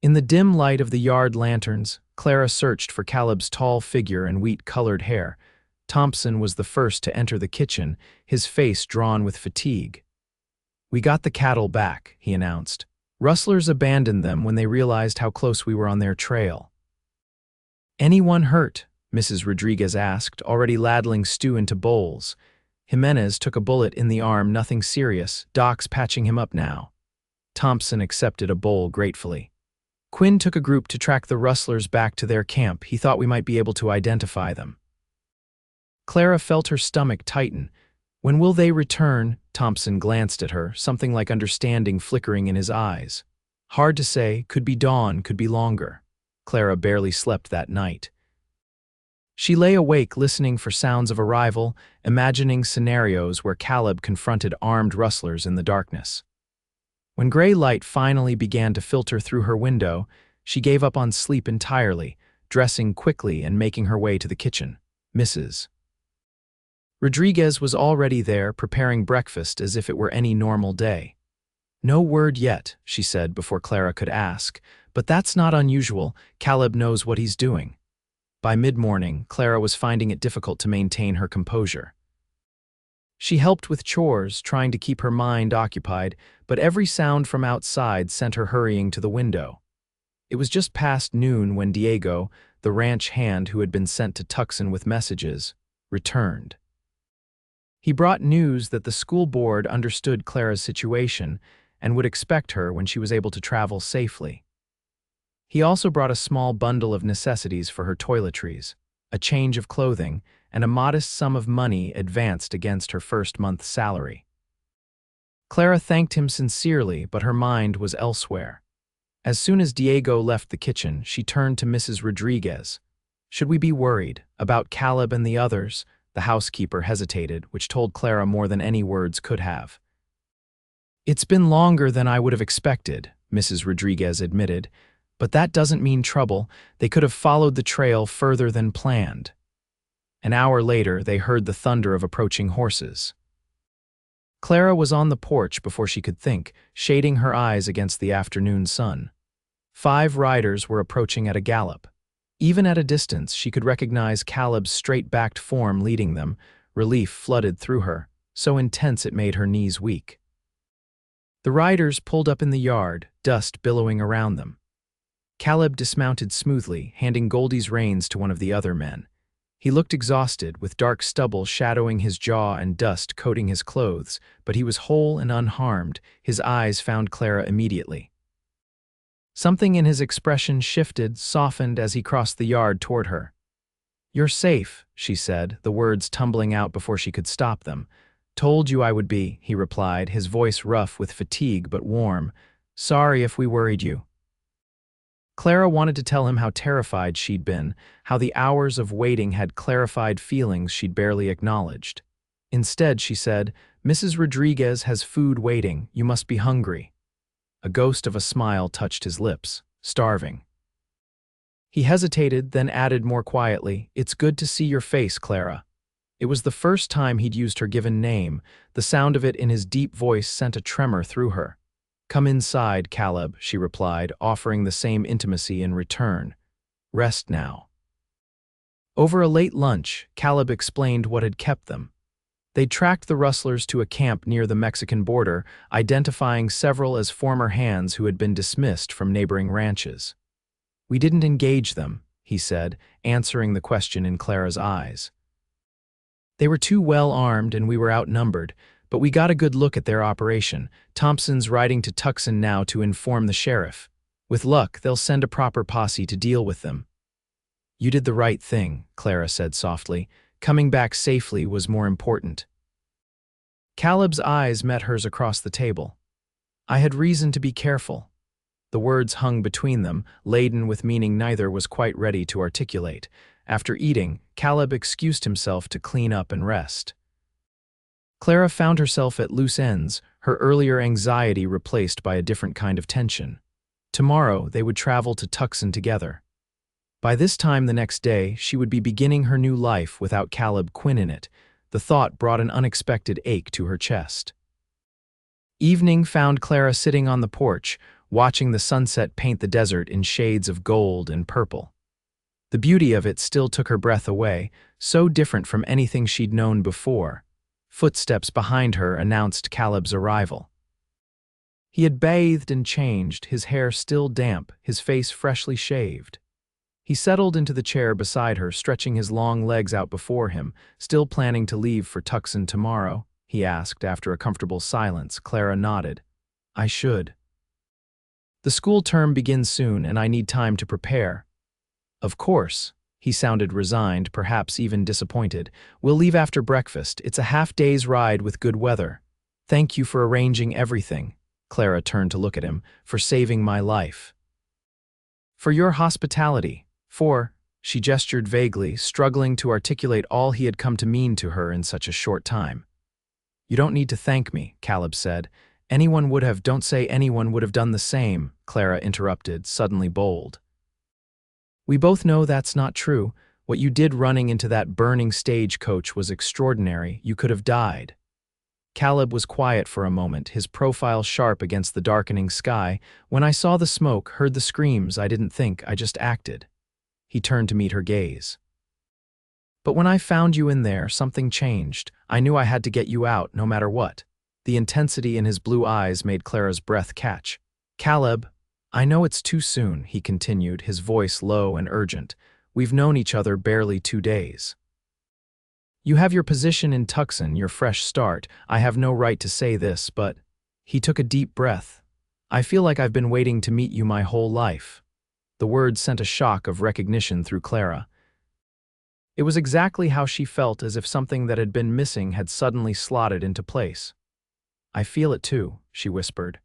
In the dim light of the yard lanterns, Clara searched for Caleb's tall figure and wheat-colored hair. Thompson was the first to enter the kitchen, his face drawn with fatigue. "We got the cattle back," he announced. "Rustlers abandoned them when they realized how close we were on their trail." "Anyone hurt?" Mrs. Rodriguez asked, already ladling stew into bowls. "Jimenez took a bullet in the arm, nothing serious. Doc's patching him up now." Thompson accepted a bowl gratefully. "Quinn took a group to track the rustlers back to their camp. He thought we might be able to identify them." Clara felt her stomach tighten. "When will they return?" Thompson glanced at her, something like understanding flickering in his eyes. "Hard to say, could be dawn, could be longer." Clara barely slept that night. She lay awake listening for sounds of arrival, imagining scenarios where Caleb confronted armed rustlers in the darkness. When gray light finally began to filter through her window, she gave up on sleep entirely, dressing quickly and making her way to the kitchen. Mrs. Rodriguez was already there, preparing breakfast as if it were any normal day. "No word yet," she said before Clara could ask, "but that's not unusual. Caleb knows what he's doing." By mid-morning, Clara was finding it difficult to maintain her composure. She helped with chores, trying to keep her mind occupied, but every sound from outside sent her hurrying to the window. It was just past noon when Diego, the ranch hand who had been sent to Tucson with messages, returned. He brought news that the school board understood Clara's situation and would expect her when she was able to travel safely. He also brought a small bundle of necessities for her toiletries, a change of clothing, and a modest sum of money advanced against her first month's salary. Clara thanked him sincerely, but her mind was elsewhere. As soon as Diego left the kitchen, she turned to Mrs. Rodriguez. "Should we be worried about Caleb and the others?" The housekeeper hesitated, which told Clara more than any words could have. "It's been longer than I would have expected," Mrs. Rodriguez admitted, "but that doesn't mean trouble. They could have followed the trail further than planned." An hour later, they heard the thunder of approaching horses. Clara was on the porch before she could think, shading her eyes against the afternoon sun. 5 riders were approaching at a gallop. Even at a distance, she could recognize Caleb's straight-backed form leading them. Relief flooded through her, so intense it made her knees weak. The riders pulled up in the yard, dust billowing around them. Caleb dismounted smoothly, handing Goldie's reins to one of the other men. He looked exhausted, with dark stubble shadowing his jaw and dust coating his clothes, but he was whole and unharmed. His eyes found Clara immediately. Something in his expression shifted, softened as he crossed the yard toward her. "You're safe," she said, the words tumbling out before she could stop them. "Told you I would be," he replied, his voice rough with fatigue but warm. "Sorry if we worried you." Clara wanted to tell him how terrified she'd been, how the hours of waiting had clarified feelings she'd barely acknowledged. Instead, she said, "Mrs. Rodriguez has food waiting. You must be hungry." A ghost of a smile touched his lips. "Starving." He hesitated, then added more quietly, "It's good to see your face, Clara." It was the first time he'd used her given name. The sound of it in his deep voice sent a tremor through her. "Come inside, Caleb," she replied, offering the same intimacy in return. "Rest now." Over a late lunch, Caleb explained what had kept them. They'd tracked the rustlers to a camp near the Mexican border, identifying several as former hands who had been dismissed from neighboring ranches. "We didn't engage them," he said, answering the question in Clara's eyes. "They were too well armed and we were outnumbered, but we got a good look at their operation. Thompson's riding to Tucson now to inform the sheriff. With luck, they'll send a proper posse to deal with them." "You did the right thing," Clara said softly. "Coming back safely was more important." Caleb's eyes met hers across the table. "I had reason to be careful." The words hung between them, laden with meaning neither was quite ready to articulate. After eating, Caleb excused himself to clean up and rest. Clara found herself at loose ends, her earlier anxiety replaced by a different kind of tension. Tomorrow, they would travel to Tucson together. By this time the next day, she would be beginning her new life without Caleb Quinn in it. The thought brought an unexpected ache to her chest. Evening found Clara sitting on the porch, watching the sunset paint the desert in shades of gold and purple. The beauty of it still took her breath away, so different from anything she'd known before. Footsteps behind her announced Caleb's arrival. He had bathed and changed, his hair still damp, his face freshly shaved. He settled into the chair beside her, stretching his long legs out before him. "Still planning to leave for Tucson tomorrow?" he asked after a comfortable silence. Clara nodded. "I should. The school term begins soon and I need time to prepare." "Of course." He sounded resigned, perhaps even disappointed. "We'll leave after breakfast. It's a half-day's ride with good weather." "Thank you for arranging everything." Clara turned to look at him. "For saving my life." "For your hospitality. She gestured vaguely, struggling to articulate all he had come to mean to her in such a short time. "You don't need to thank me," Caleb said. "Anyone would have." "Don't say anyone would have done the same," Clara interrupted, suddenly bold. "We both know that's not true. What you did running into that burning stagecoach was extraordinary. You could have died." Caleb was quiet for a moment, his profile sharp against the darkening sky. "When I saw the smoke, heard the screams, I didn't think, I just acted." He turned to meet her gaze. "But when I found you in there, something changed. I knew I had to get you out, no matter what." The intensity in his blue eyes made Clara's breath catch. "Caleb, I know it's too soon," he continued, his voice low and urgent. "We've known each other barely 2 days. You have your position in Tucson, your fresh start. I have no right to say this, but—" He took a deep breath. "I feel like I've been waiting to meet you my whole life." The words sent a shock of recognition through Clara. It was exactly how she felt, as if something that had been missing had suddenly slotted into place. "I feel it too," she whispered.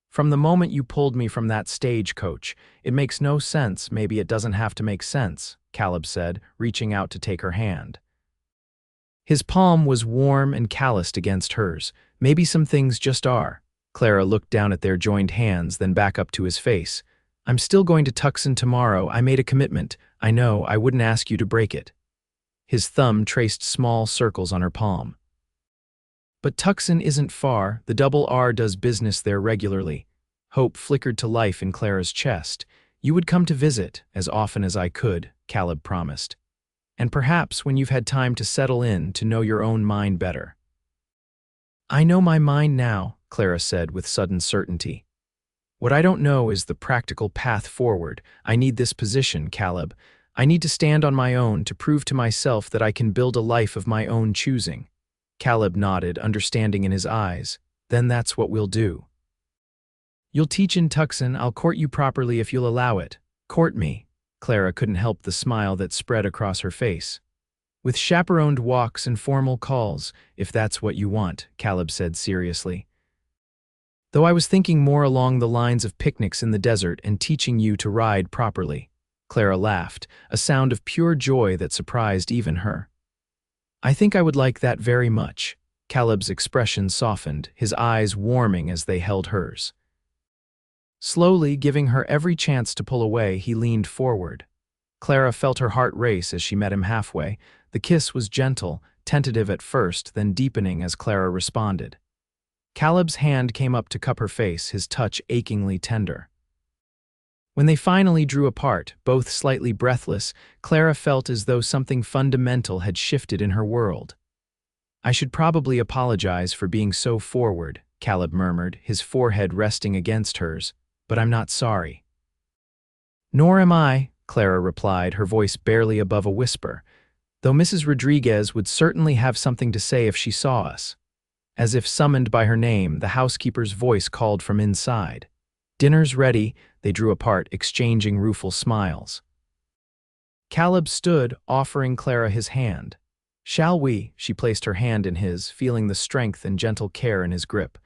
"From the moment you pulled me from that stagecoach, it makes no sense. Maybe it doesn't have to make sense," Caleb said, reaching out to take her hand. His palm was warm and calloused against hers. "Maybe some things just are." Clara looked down at their joined hands, then back up to his face. "I'm still going to Tucson tomorrow. I made a commitment. I know, I wouldn't ask you to break it." His thumb traced small circles on her palm. "But Tucson isn't far. The Double R does business there regularly." Hope flickered to life in Clara's chest. "You would come to visit, as often as I could," Caleb promised. "And perhaps when you've had time to settle in, to know your own mind better." "I know my mind now," Clara said with sudden certainty. "What I don't know is the practical path forward. I need this position, Caleb. I need to stand on my own to prove to myself that I can build a life of my own choosing. Caleb nodded, understanding in his eyes. Then that's what we'll do. You'll teach in Tucson. I'll court you properly if you'll allow it. Court me. Clara couldn't help the smile that spread across her face. With chaperoned walks and formal calls, if that's what you want, Caleb said seriously. Though I was thinking more along the lines of picnics in the desert and teaching you to ride properly. Clara laughed, a sound of pure joy that surprised even her. I think I would like that very much. Caleb's expression softened, his eyes warming as they held hers. Slowly, giving her every chance to pull away, he leaned forward. Clara felt her heart race as she met him halfway. The kiss was gentle, tentative at first, then deepening as Clara responded. Caleb's hand came up to cup her face, his touch achingly tender. When they finally drew apart, both slightly breathless, Clara felt as though something fundamental had shifted in her world. I should probably apologize for being so forward, Caleb murmured, his forehead resting against hers, but I'm not sorry. Nor am I, Clara replied, her voice barely above a whisper, though Mrs. Rodriguez would certainly have something to say if she saw us. As if summoned by her name, the housekeeper's voice called from inside. Dinner's ready. They drew apart, exchanging rueful smiles. Caleb stood, offering Clara his hand. Shall we? She placed her hand in his, feeling the strength and gentle care in his grip.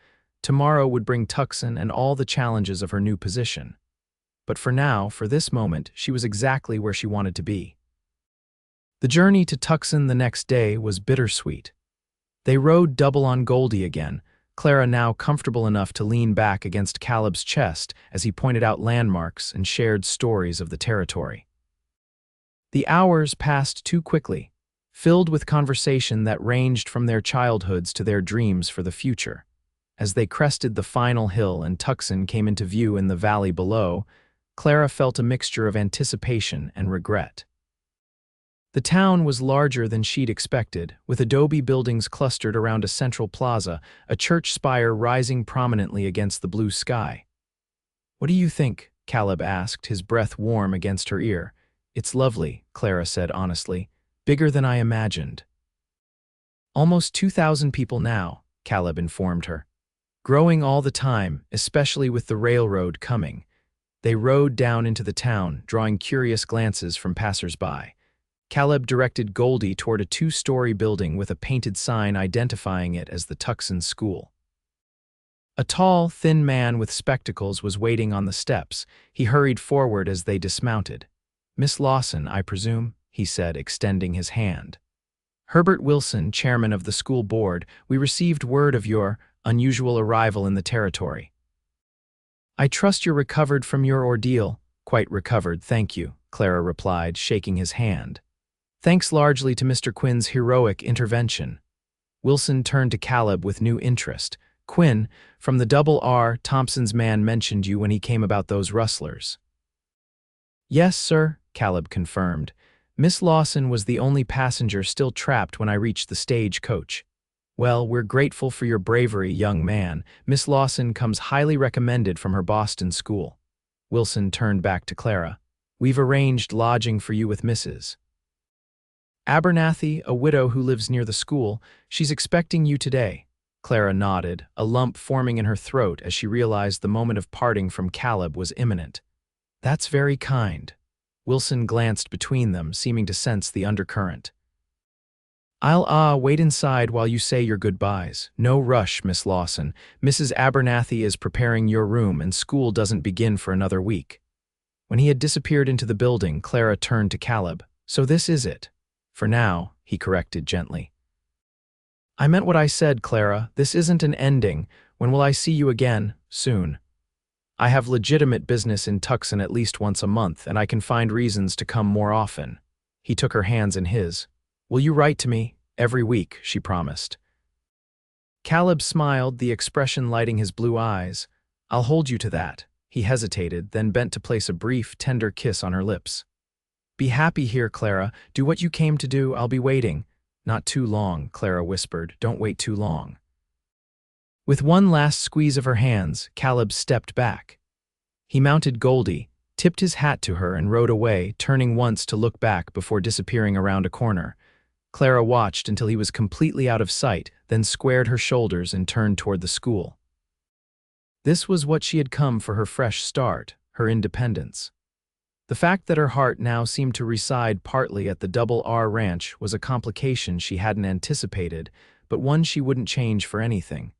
Tomorrow would bring Tucson and all the challenges of her new position. But for now, for this moment, she was exactly where she wanted to be. The journey to Tucson the next day was bittersweet. They rode double on Goldie again, Clara now comfortable enough to lean back against Caleb's chest as he pointed out landmarks and shared stories of the territory. The hours passed too quickly, filled with conversation that ranged from their childhoods to their dreams for the future. As they crested the final hill and Tucson came into view in the valley below, Clara felt a mixture of anticipation and regret. The town was larger than she'd expected, with adobe buildings clustered around a central plaza, a church spire rising prominently against the blue sky. What do you think? Caleb asked, his breath warm against her ear. It's lovely, Clara said honestly. Bigger than I imagined. Almost 2,000 people now, Caleb informed her. Growing all the time, especially with the railroad coming. They rode down into the town, drawing curious glances from passers-by. Caleb directed Goldie toward a 2-story building with a painted sign identifying it as the Tucson School. A tall, thin man with spectacles was waiting on the steps. He hurried forward as they dismounted. Miss Lawson, I presume, he said, extending his hand. Herbert Wilson, chairman of the school board, we received word of your unusual arrival in the territory. I trust you're recovered from your ordeal. Quite recovered, thank you, Clara replied, shaking his hand. Thanks largely to Mr. Quinn's heroic intervention. Wilson turned to Caleb with new interest. Quinn, from the Double R, Thompson's man mentioned you when he came about those rustlers. Yes, sir, Caleb confirmed. Miss Lawson was the only passenger still trapped when I reached the stagecoach. Well, we're grateful for your bravery, young man. Miss Lawson comes highly recommended from her Boston school. Wilson turned back to Clara. We've arranged lodging for you with Mrs. Abernathy, a widow who lives near the school. She's expecting you today. Clara nodded, a lump forming in her throat as she realized the moment of parting from Caleb was imminent. That's very kind. Wilson glanced between them, seeming to sense the undercurrent. I'll wait inside while you say your goodbyes. No rush, Miss Lawson. Mrs. Abernathy is preparing your room and school doesn't begin for another week. When he had disappeared into the building, Clara turned to Caleb. So this is it. For now, he corrected gently. I meant what I said, Clara. This isn't an ending. When will I see you again? Soon. I have legitimate business in Tucson at least once a month, and I can find reasons to come more often. He took her hands in his. Will you write to me? Every week, she promised. Caleb smiled, the expression lighting his blue eyes. I'll hold you to that. He hesitated, then bent to place a brief, tender kiss on her lips. Be happy here, Clara. Do what you came to do. I'll be waiting. Not too long, Clara whispered. Don't wait too long. With one last squeeze of her hands, Caleb stepped back. He mounted Goldie, tipped his hat to her and rode away, turning once to look back before disappearing around a corner. Clara watched until he was completely out of sight, then squared her shoulders and turned toward the school. This was what she had come for: her fresh start, her independence. The fact that her heart now seemed to reside partly at the Double R Ranch was a complication she hadn't anticipated, but one she wouldn't change for anything.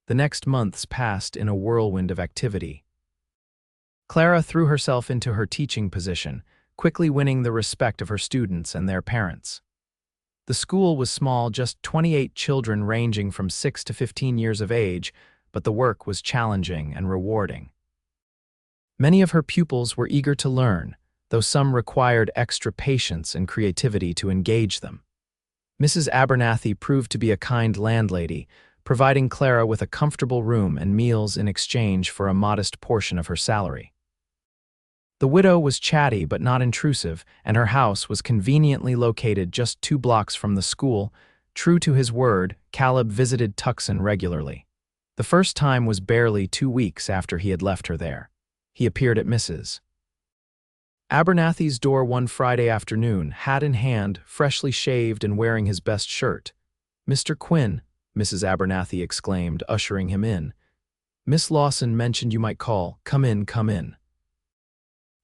The next months passed in a whirlwind of activity. Clara threw herself into her teaching position, quickly winning the respect of her students and their parents. The school was small, just 28 children ranging from 6 to 15 years of age, but the work was challenging and rewarding. Many of her pupils were eager to learn, though some required extra patience and creativity to engage them. Mrs. Abernathy proved to be a kind landlady, providing Clara with a comfortable room and meals in exchange for a modest portion of her salary. The widow was chatty but not intrusive, and her house was conveniently located just 2 blocks from the school. True to his word, Caleb visited Tucson regularly. The first time was barely 2 weeks after he had left her there. He appeared at Mrs. Abernathy's door one Friday afternoon, hat in hand, freshly shaved and wearing his best shirt. "Mr. Quinn," Mrs. Abernathy exclaimed, ushering him in. "Miss Lawson mentioned you might call. Come in, come in."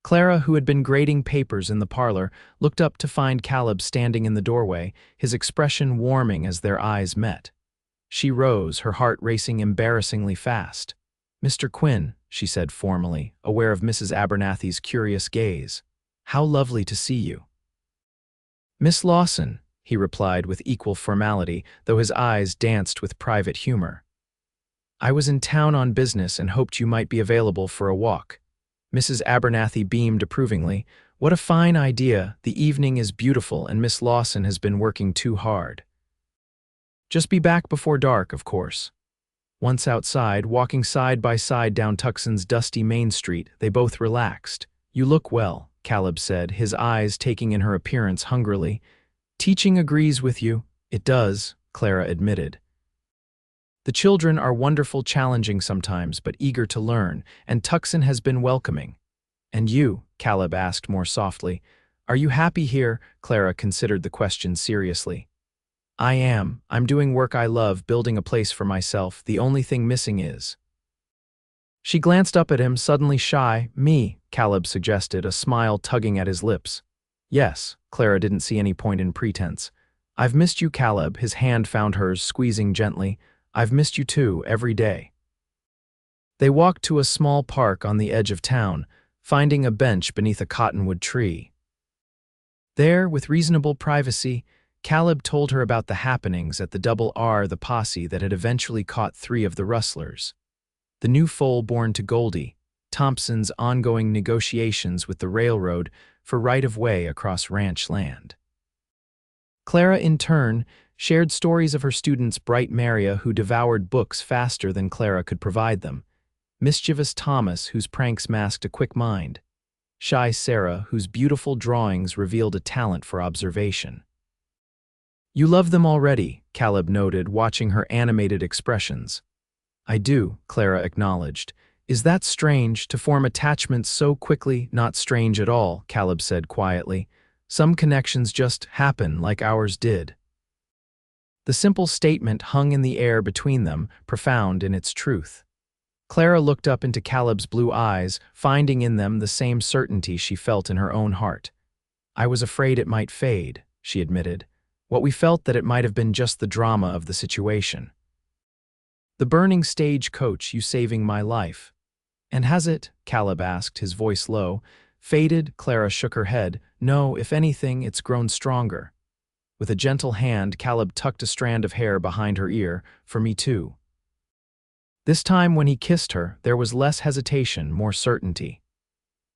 Clara, who had been grading papers in the parlor, looked up to find Caleb standing in the doorway, his expression warming as their eyes met. She rose, her heart racing embarrassingly fast. "Mr. Quinn," she said formally, aware of Mrs. Abernathy's curious gaze. "How lovely to see you." "Miss Lawson," he replied with equal formality, though his eyes danced with private humor. "I was in town on business and hoped you might be available for a walk." Mrs. Abernathy beamed approvingly. "What a fine idea. The evening is beautiful and Miss Lawson has been working too hard." "Just be back before dark, of course." Once outside, walking side by side down Tucson's dusty Main Street, they both relaxed. "You look well," Caleb said, his eyes taking in her appearance hungrily. "Teaching agrees with you." "It does," Clara admitted. "The children are wonderful, challenging sometimes, but eager to learn, and Tucson has been welcoming." "And you?" Caleb asked more softly. "Are you happy here?" Clara considered the question seriously. "I am. I'm doing work I love, building a place for myself. The only thing missing is—" She glanced up at him, suddenly shy. "Me," Caleb suggested, a smile tugging at his lips. "Yes," Clara didn't see any point in pretense. "I've missed you, Caleb," his hand found hers, squeezing gently. "I've missed you too, every day." They walked to a small park on the edge of town, finding a bench beneath a cottonwood tree. There, with reasonable privacy, Caleb told her about the happenings at the Double R, the posse that had eventually caught 3 of the rustlers, the new foal born to Goldie, Thompson's ongoing negotiations with the railroad for right-of-way across ranch land. Clara, in turn, shared stories of her students bright Maria, who devoured books faster than Clara could provide them, mischievous Thomas, whose pranks masked a quick mind, shy Sarah, whose beautiful drawings revealed a talent for observation. "You love them already," Caleb noted, watching her animated expressions. "I do," Clara acknowledged. "Is that strange, to form attachments so quickly?" "Not strange at all," Caleb said quietly. "Some connections just happen like ours did." The simple statement hung in the air between them, profound in its truth. Clara looked up into Caleb's blue eyes, finding in them the same certainty she felt in her own heart. "I was afraid it might fade," she admitted. "What we felt, that it might have been just the drama of the situation. The burning stagecoach, you saving my life." "And has it?" Caleb asked, his voice low. "Faded?" Clara shook her head. "No, if anything, it's grown stronger." With a gentle hand, Caleb tucked a strand of hair behind her ear. "For me too." This time, when he kissed her, there was less hesitation, more certainty.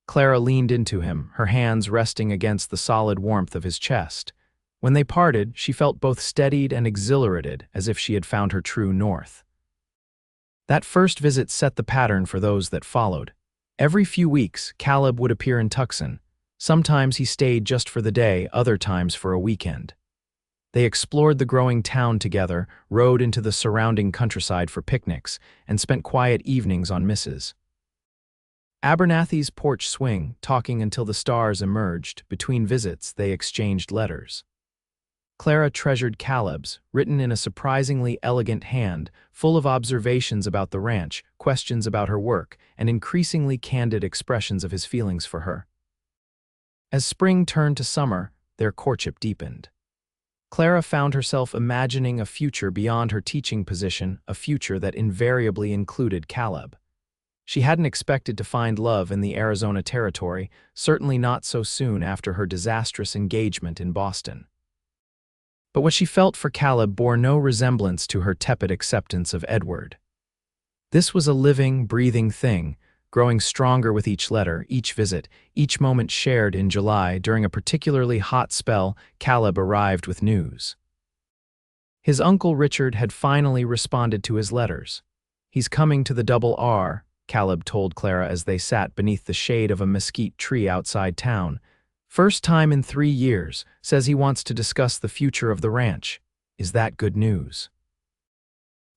Clara leaned into him, her hands resting against the solid warmth of his chest. When they parted, she felt both steadied and exhilarated, as if she had found her true north. That first visit set the pattern for those that followed. Every few weeks, Caleb would appear in Tucson. Sometimes he stayed just for the day, other times for a weekend. They explored the growing town together, rode into the surrounding countryside for picnics, and spent quiet evenings on Mrs. Abernathy's porch swing, talking until the stars emerged. Between visits, they exchanged letters. Clara treasured Caleb's, written in a surprisingly elegant hand, full of observations about the ranch, questions about her work, and increasingly candid expressions of his feelings for her. As spring turned to summer, their courtship deepened. Clara found herself imagining a future beyond her teaching position, a future that invariably included Caleb. She hadn't expected to find love in the Arizona territory, certainly not so soon after her disastrous engagement in Boston. But what she felt for Caleb bore no resemblance to her tepid acceptance of Edward. This was a living, breathing thing, growing stronger with each letter, each visit, each moment shared. In July, during a particularly hot spell, Caleb arrived with news. His uncle Richard had finally responded to his letters. "He's coming to the Double R," Caleb told Clara as they sat beneath the shade of a mesquite tree outside town. "First time in 3 years, says he wants to discuss the future of the ranch. Is that good news?"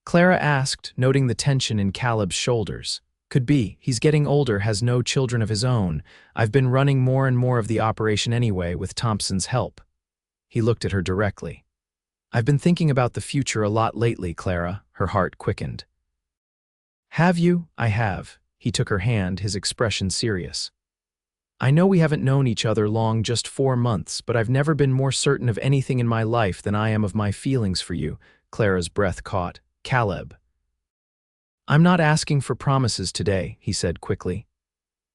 Clara asked, noting the tension in Caleb's shoulders. "Could be. He's getting older, has no children of his own. I've been running more and more of the operation anyway, with Thompson's help." He looked at her directly. "I've been thinking about the future a lot lately, Clara." Her heart quickened. "Have you?" "I have." He took her hand, his expression serious. "I know we haven't known each other long, just 4 months, but I've never been more certain of anything in my life than I am of my feelings for you." Clara's breath caught. "Caleb." "I'm not asking for promises today," he said quickly.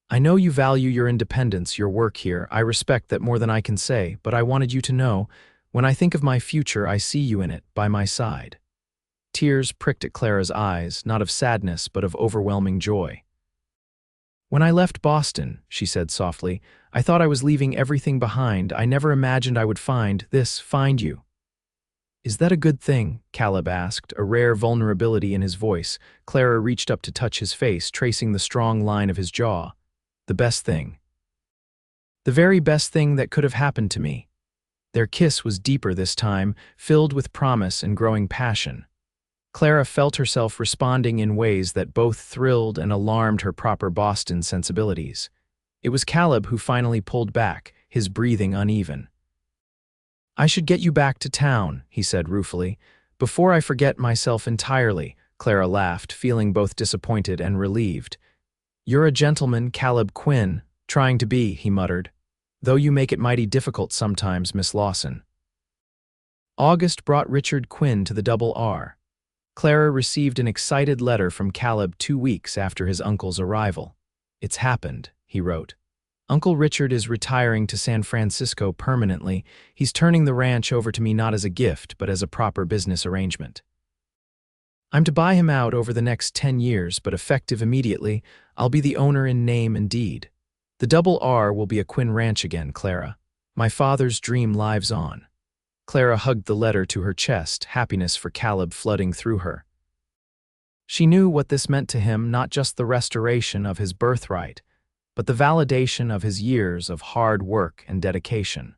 "I know you value your independence, your work here. I respect that more than I can say, but I wanted you to know, when I think of my future, I see you in it, by my side." Tears pricked at Clara's eyes, not of sadness, but of overwhelming joy. "When I left Boston," she said softly, "I thought I was leaving everything behind. I never imagined I would find you." "Is that a good thing?" Caleb asked, a rare vulnerability in his voice. Clara reached up to touch his face, tracing the strong line of his jaw. "The best thing. The very best thing that could have happened to me." Their kiss was deeper this time, filled with promise and growing passion. Clara felt herself responding in ways that both thrilled and alarmed her proper Boston sensibilities. It was Caleb who finally pulled back, his breathing uneven. "I should get you back to town," he said ruefully. "Before I forget myself entirely." Clara laughed, feeling both disappointed and relieved. "You're a gentleman, Caleb Quinn." "Trying to be," he muttered. "Though you make it mighty difficult sometimes, Miss Lawson." August brought Richard Quinn to the Double R. Clara received an excited letter from Caleb 2 weeks after his uncle's arrival. "It's happened," he wrote. "Uncle Richard is retiring to San Francisco permanently. He's turning the ranch over to me not as a gift, but as a proper business arrangement. I'm to buy him out over the next 10 years, but effective immediately, I'll be the owner in name and deed. The Double R will be a Quinn ranch again, Clara. My father's dream lives on." Clara hugged the letter to her chest, happiness for Caleb flooding through her. She knew what this meant to him, not just the restoration of his birthright, but the validation of his years of hard work and dedication.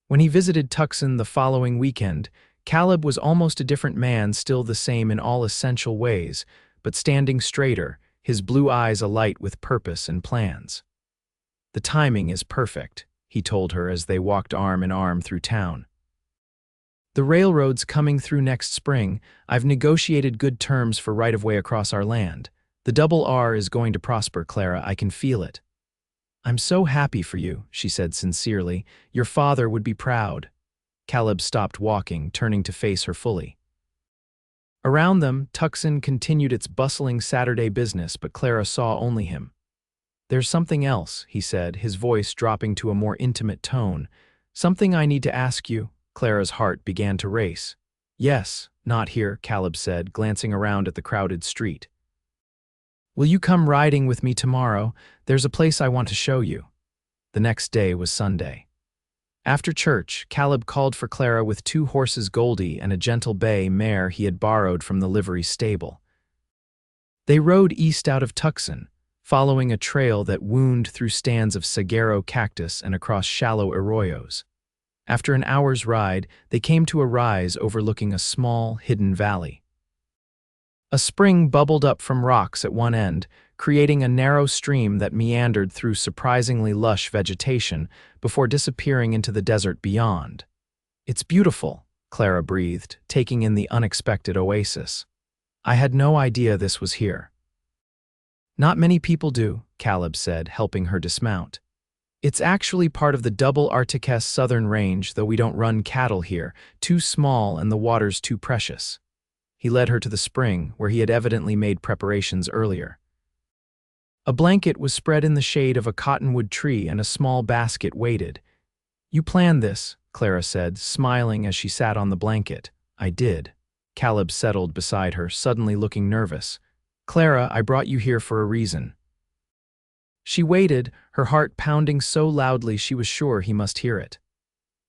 When he visited Tucson the following weekend, Caleb was almost a different man, still the same in all essential ways, but standing straighter, his blue eyes alight with purpose and plans. "The timing is perfect," he told her as they walked arm in arm through town. "The railroad's coming through next spring. I've negotiated good terms for right-of-way across our land. The Double R is going to prosper, Clara. I can feel it." "I'm so happy for you," she said sincerely. "Your father would be proud." Caleb stopped walking, turning to face her fully. Around them, Tucson continued its bustling Saturday business, but Clara saw only him. "There's something else," he said, his voice dropping to a more intimate tone. "Something I need to ask you." Clara's heart began to race. "Yes, not here," Caleb said, glancing around at the crowded street. "Will you come riding with me tomorrow? There's a place I want to show you." The next day was Sunday. After church, Caleb called for Clara with 2 horses, Goldie and a gentle bay mare he had borrowed from the livery stable. They rode east out of Tucson, following a trail that wound through stands of saguaro cactus and across shallow arroyos. After an hour's ride, they came to a rise overlooking a small, hidden valley. A spring bubbled up from rocks at one end, creating a narrow stream that meandered through surprisingly lush vegetation before disappearing into the desert beyond. "It's beautiful," Clara breathed, taking in the unexpected oasis. "I had no idea this was here." "Not many people do," Caleb said, helping her dismount. "It's actually part of the Double Artiques Southern Range, though we don't run cattle here, too small and the water's too precious." He led her to the spring, where he had evidently made preparations earlier. A blanket was spread in the shade of a cottonwood tree and a small basket waited. "You planned this," Clara said, smiling as she sat on the blanket. "I did." Caleb settled beside her, suddenly looking nervous. "Clara, I brought you here for a reason." She waited, her heart pounding so loudly she was sure he must hear it.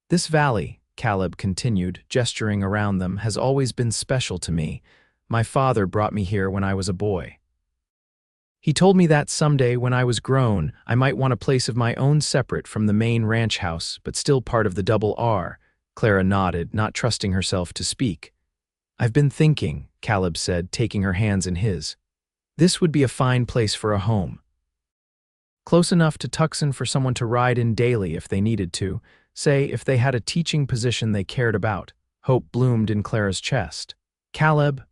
"This valley," Caleb continued, gesturing around them, "has always been special to me. My father brought me here when I was a boy. He told me that someday, when I was grown, I might want a place of my own separate from the main ranch house, but still part of the Double R." Clara nodded, not trusting herself to speak. "I've been thinking," Caleb said, taking her hands in his. "This would be a fine place for a home. Close enough to Tucson for someone to ride in daily if they needed to, say if they had a teaching position they cared about." Hope bloomed in Clara's chest. "Caleb."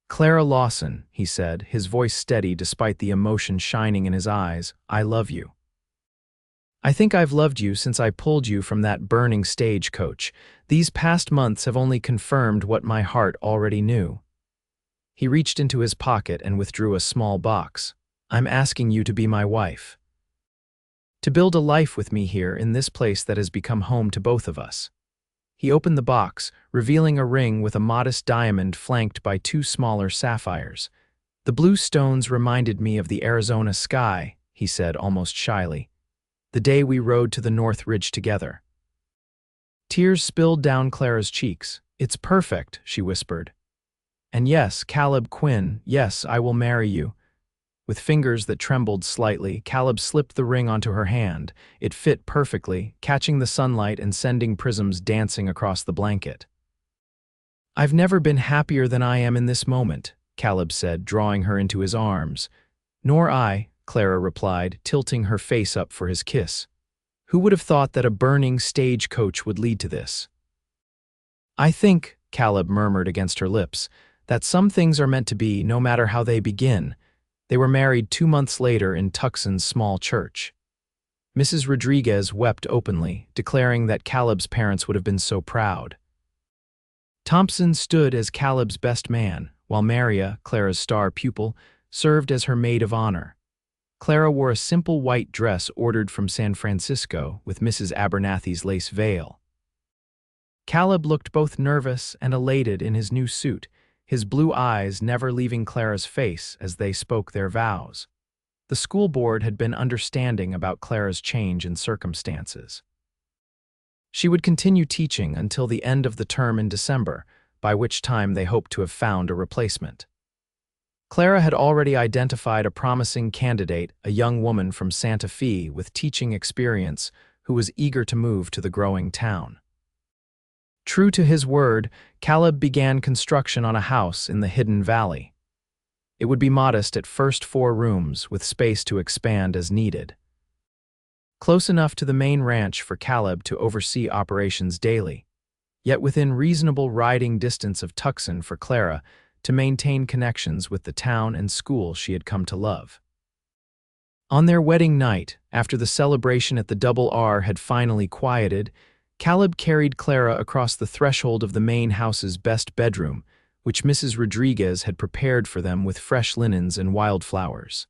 "Clara Lawson," he said, his voice steady despite the emotion shining in his eyes, "I love you. I think I've loved you since I pulled you from that burning stagecoach. These past months have only confirmed what my heart already knew." He reached into his pocket and withdrew a small box. "I'm asking you to be my wife. To build a life with me here in this place that has become home to both of us." He opened the box, revealing a ring with a modest diamond flanked by 2 smaller sapphires. "The blue stones reminded me of the Arizona sky," he said almost shyly, "the day we rode to the North Ridge together." Tears spilled down Clara's cheeks. "It's perfect," she whispered. "And yes, Caleb Quinn, yes, I will marry you." With fingers that trembled slightly, Caleb slipped the ring onto her hand. It fit perfectly, catching the sunlight and sending prisms dancing across the blanket. "I've never been happier than I am in this moment," Caleb said, drawing her into his arms. "Nor I," Clara replied, tilting her face up for his kiss. "Who would have thought that a burning stagecoach would lead to this?" "I think," Caleb murmured against her lips, "that some things are meant to be, no matter how they begin." They were married 2 months later in Tucson's small church. Mrs. Rodriguez wept openly, declaring that Caleb's parents would have been so proud. Thompson stood as Caleb's best man, while Maria, Clara's star pupil, served as her maid of honor. Clara wore a simple white dress ordered from San Francisco with Mrs. Abernathy's lace veil. Caleb looked both nervous and elated in his new suit, his blue eyes never leaving Clara's face as they spoke their vows. The school board had been understanding about Clara's change in circumstances. She would continue teaching until the end of the term in December, by which time they hoped to have found a replacement. Clara had already identified a promising candidate, a young woman from Santa Fe with teaching experience who was eager to move to the growing town. True to his word, Caleb began construction on a house in the Hidden Valley. It would be modest at first, 4 rooms, with space to expand as needed. Close enough to the main ranch for Caleb to oversee operations daily, yet within reasonable riding distance of Tucson for Clara to maintain connections with the town and school she had come to love. On their wedding night, after the celebration at the Double R had finally quieted, Caleb carried Clara across the threshold of the main house's best bedroom, which Mrs. Rodriguez had prepared for them with fresh linens and wildflowers.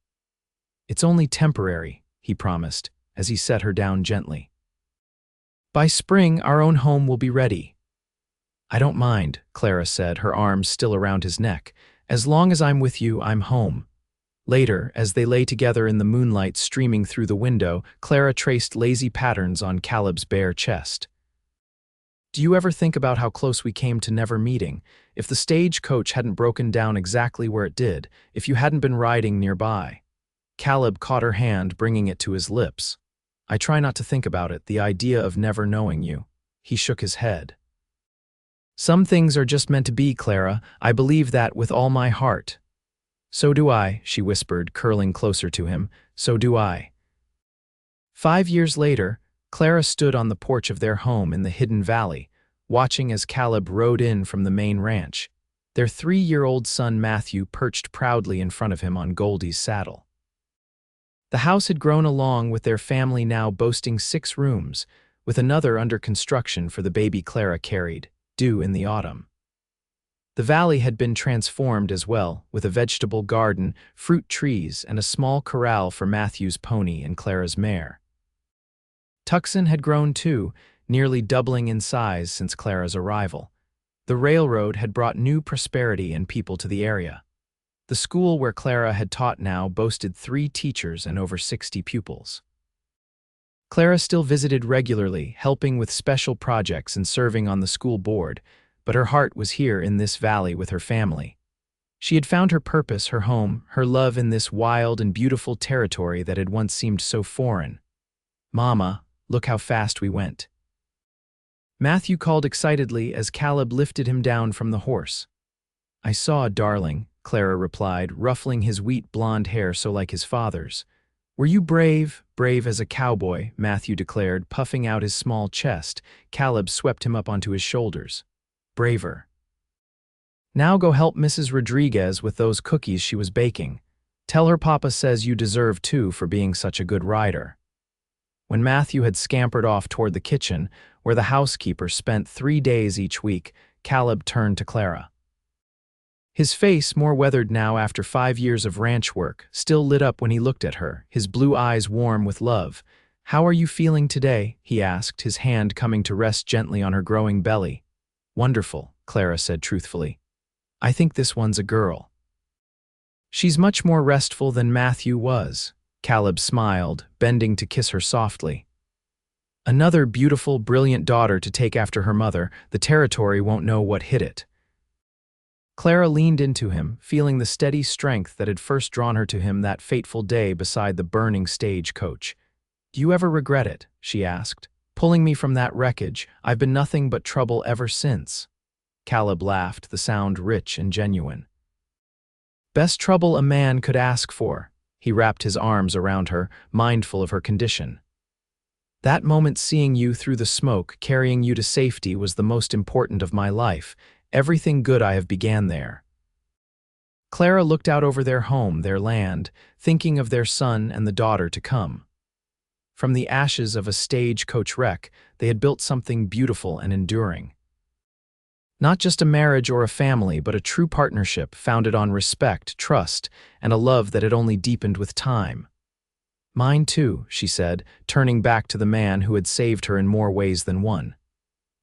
"It's only temporary," he promised, as he set her down gently. "By spring, our own home will be ready." "I don't mind," Clara said, her arms still around his neck. "As long as I'm with you, I'm home." Later, as they lay together in the moonlight streaming through the window, Clara traced lazy patterns on Caleb's bare chest. "Do you ever think about how close we came to never meeting? If the stagecoach hadn't broken down exactly where it did, if you hadn't been riding nearby?" Caleb caught her hand, bringing it to his lips. "I try not to think about it, the idea of never knowing you." He shook his head. "Some things are just meant to be, Clara. I believe that with all my heart." "So do I," she whispered, curling closer to him. "So do I." 5 years later, Clara stood on the porch of their home in the hidden valley, watching as Caleb rode in from the main ranch. Their 3-year-old son Matthew perched proudly in front of him on Goldie's saddle. The house had grown along with their family, now boasting 6 rooms, with another under construction for the baby Clara carried, due in the autumn. The valley had been transformed as well, with a vegetable garden, fruit trees, and a small corral for Matthew's pony and Clara's mare. Tucson had grown too, nearly doubling in size since Clara's arrival. The railroad had brought new prosperity and people to the area. The school where Clara had taught now boasted 3 teachers and over 60 pupils. Clara still visited regularly, helping with special projects and serving on the school board, but her heart was here in this valley with her family. She had found her purpose, her home, her love in this wild and beautiful territory that had once seemed so foreign. "Mama, look how fast we went," Matthew called excitedly as Caleb lifted him down from the horse. "I saw, darling," Clara replied, ruffling his wheat blonde hair so like his father's. "Were you brave, brave as a cowboy," Matthew declared, puffing out his small chest. Caleb swept him up onto his shoulders. "Braver. Now go help Mrs. Rodriguez with those cookies she was baking. Tell her Papa says you deserve too for being such a good rider." When Matthew had scampered off toward the kitchen, where the housekeeper spent 3 days each week, Caleb turned to Clara. His face, more weathered now after 5 years of ranch work, still lit up when he looked at her, his blue eyes warm with love. "How are you feeling today?" he asked, his hand coming to rest gently on her growing belly. "Wonderful," Clara said truthfully. "I think this one's a girl." "She's much more restful than Matthew was," Caleb smiled, bending to kiss her softly. "Another beautiful, brilliant daughter to take after her mother. The territory won't know what hit it." Clara leaned into him, feeling the steady strength that had first drawn her to him that fateful day beside the burning stagecoach. "Do you ever regret it?" she asked. "Pulling me from that wreckage, I've been nothing but trouble ever since." Caleb laughed, the sound rich and genuine. "Best trouble a man could ask for." He wrapped his arms around her, mindful of her condition. "That moment seeing you through the smoke, carrying you to safety, was the most important of my life. Everything good I have began there." Clara looked out over their home, their land, thinking of their son and the daughter to come. From the ashes of a stagecoach wreck, they had built something beautiful and enduring. Not just a marriage or a family, but a true partnership founded on respect, trust, and a love that had only deepened with time. "Mine too," she said, turning back to the man who had saved her in more ways than one.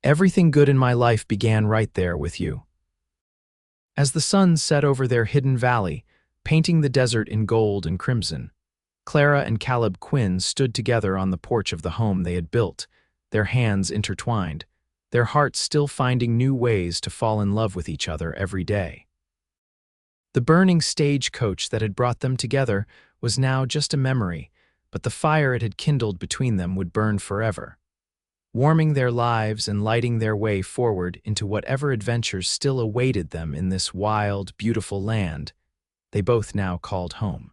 "Everything good in my life began right there with you." As the sun set over their hidden valley, painting the desert in gold and crimson, Clara and Caleb Quinn stood together on the porch of the home they had built, their hands intertwined, their hearts still finding new ways to fall in love with each other every day. The burning stagecoach that had brought them together was now just a memory, but the fire it had kindled between them would burn forever, warming their lives and lighting their way forward into whatever adventures still awaited them in this wild, beautiful land they both now called home.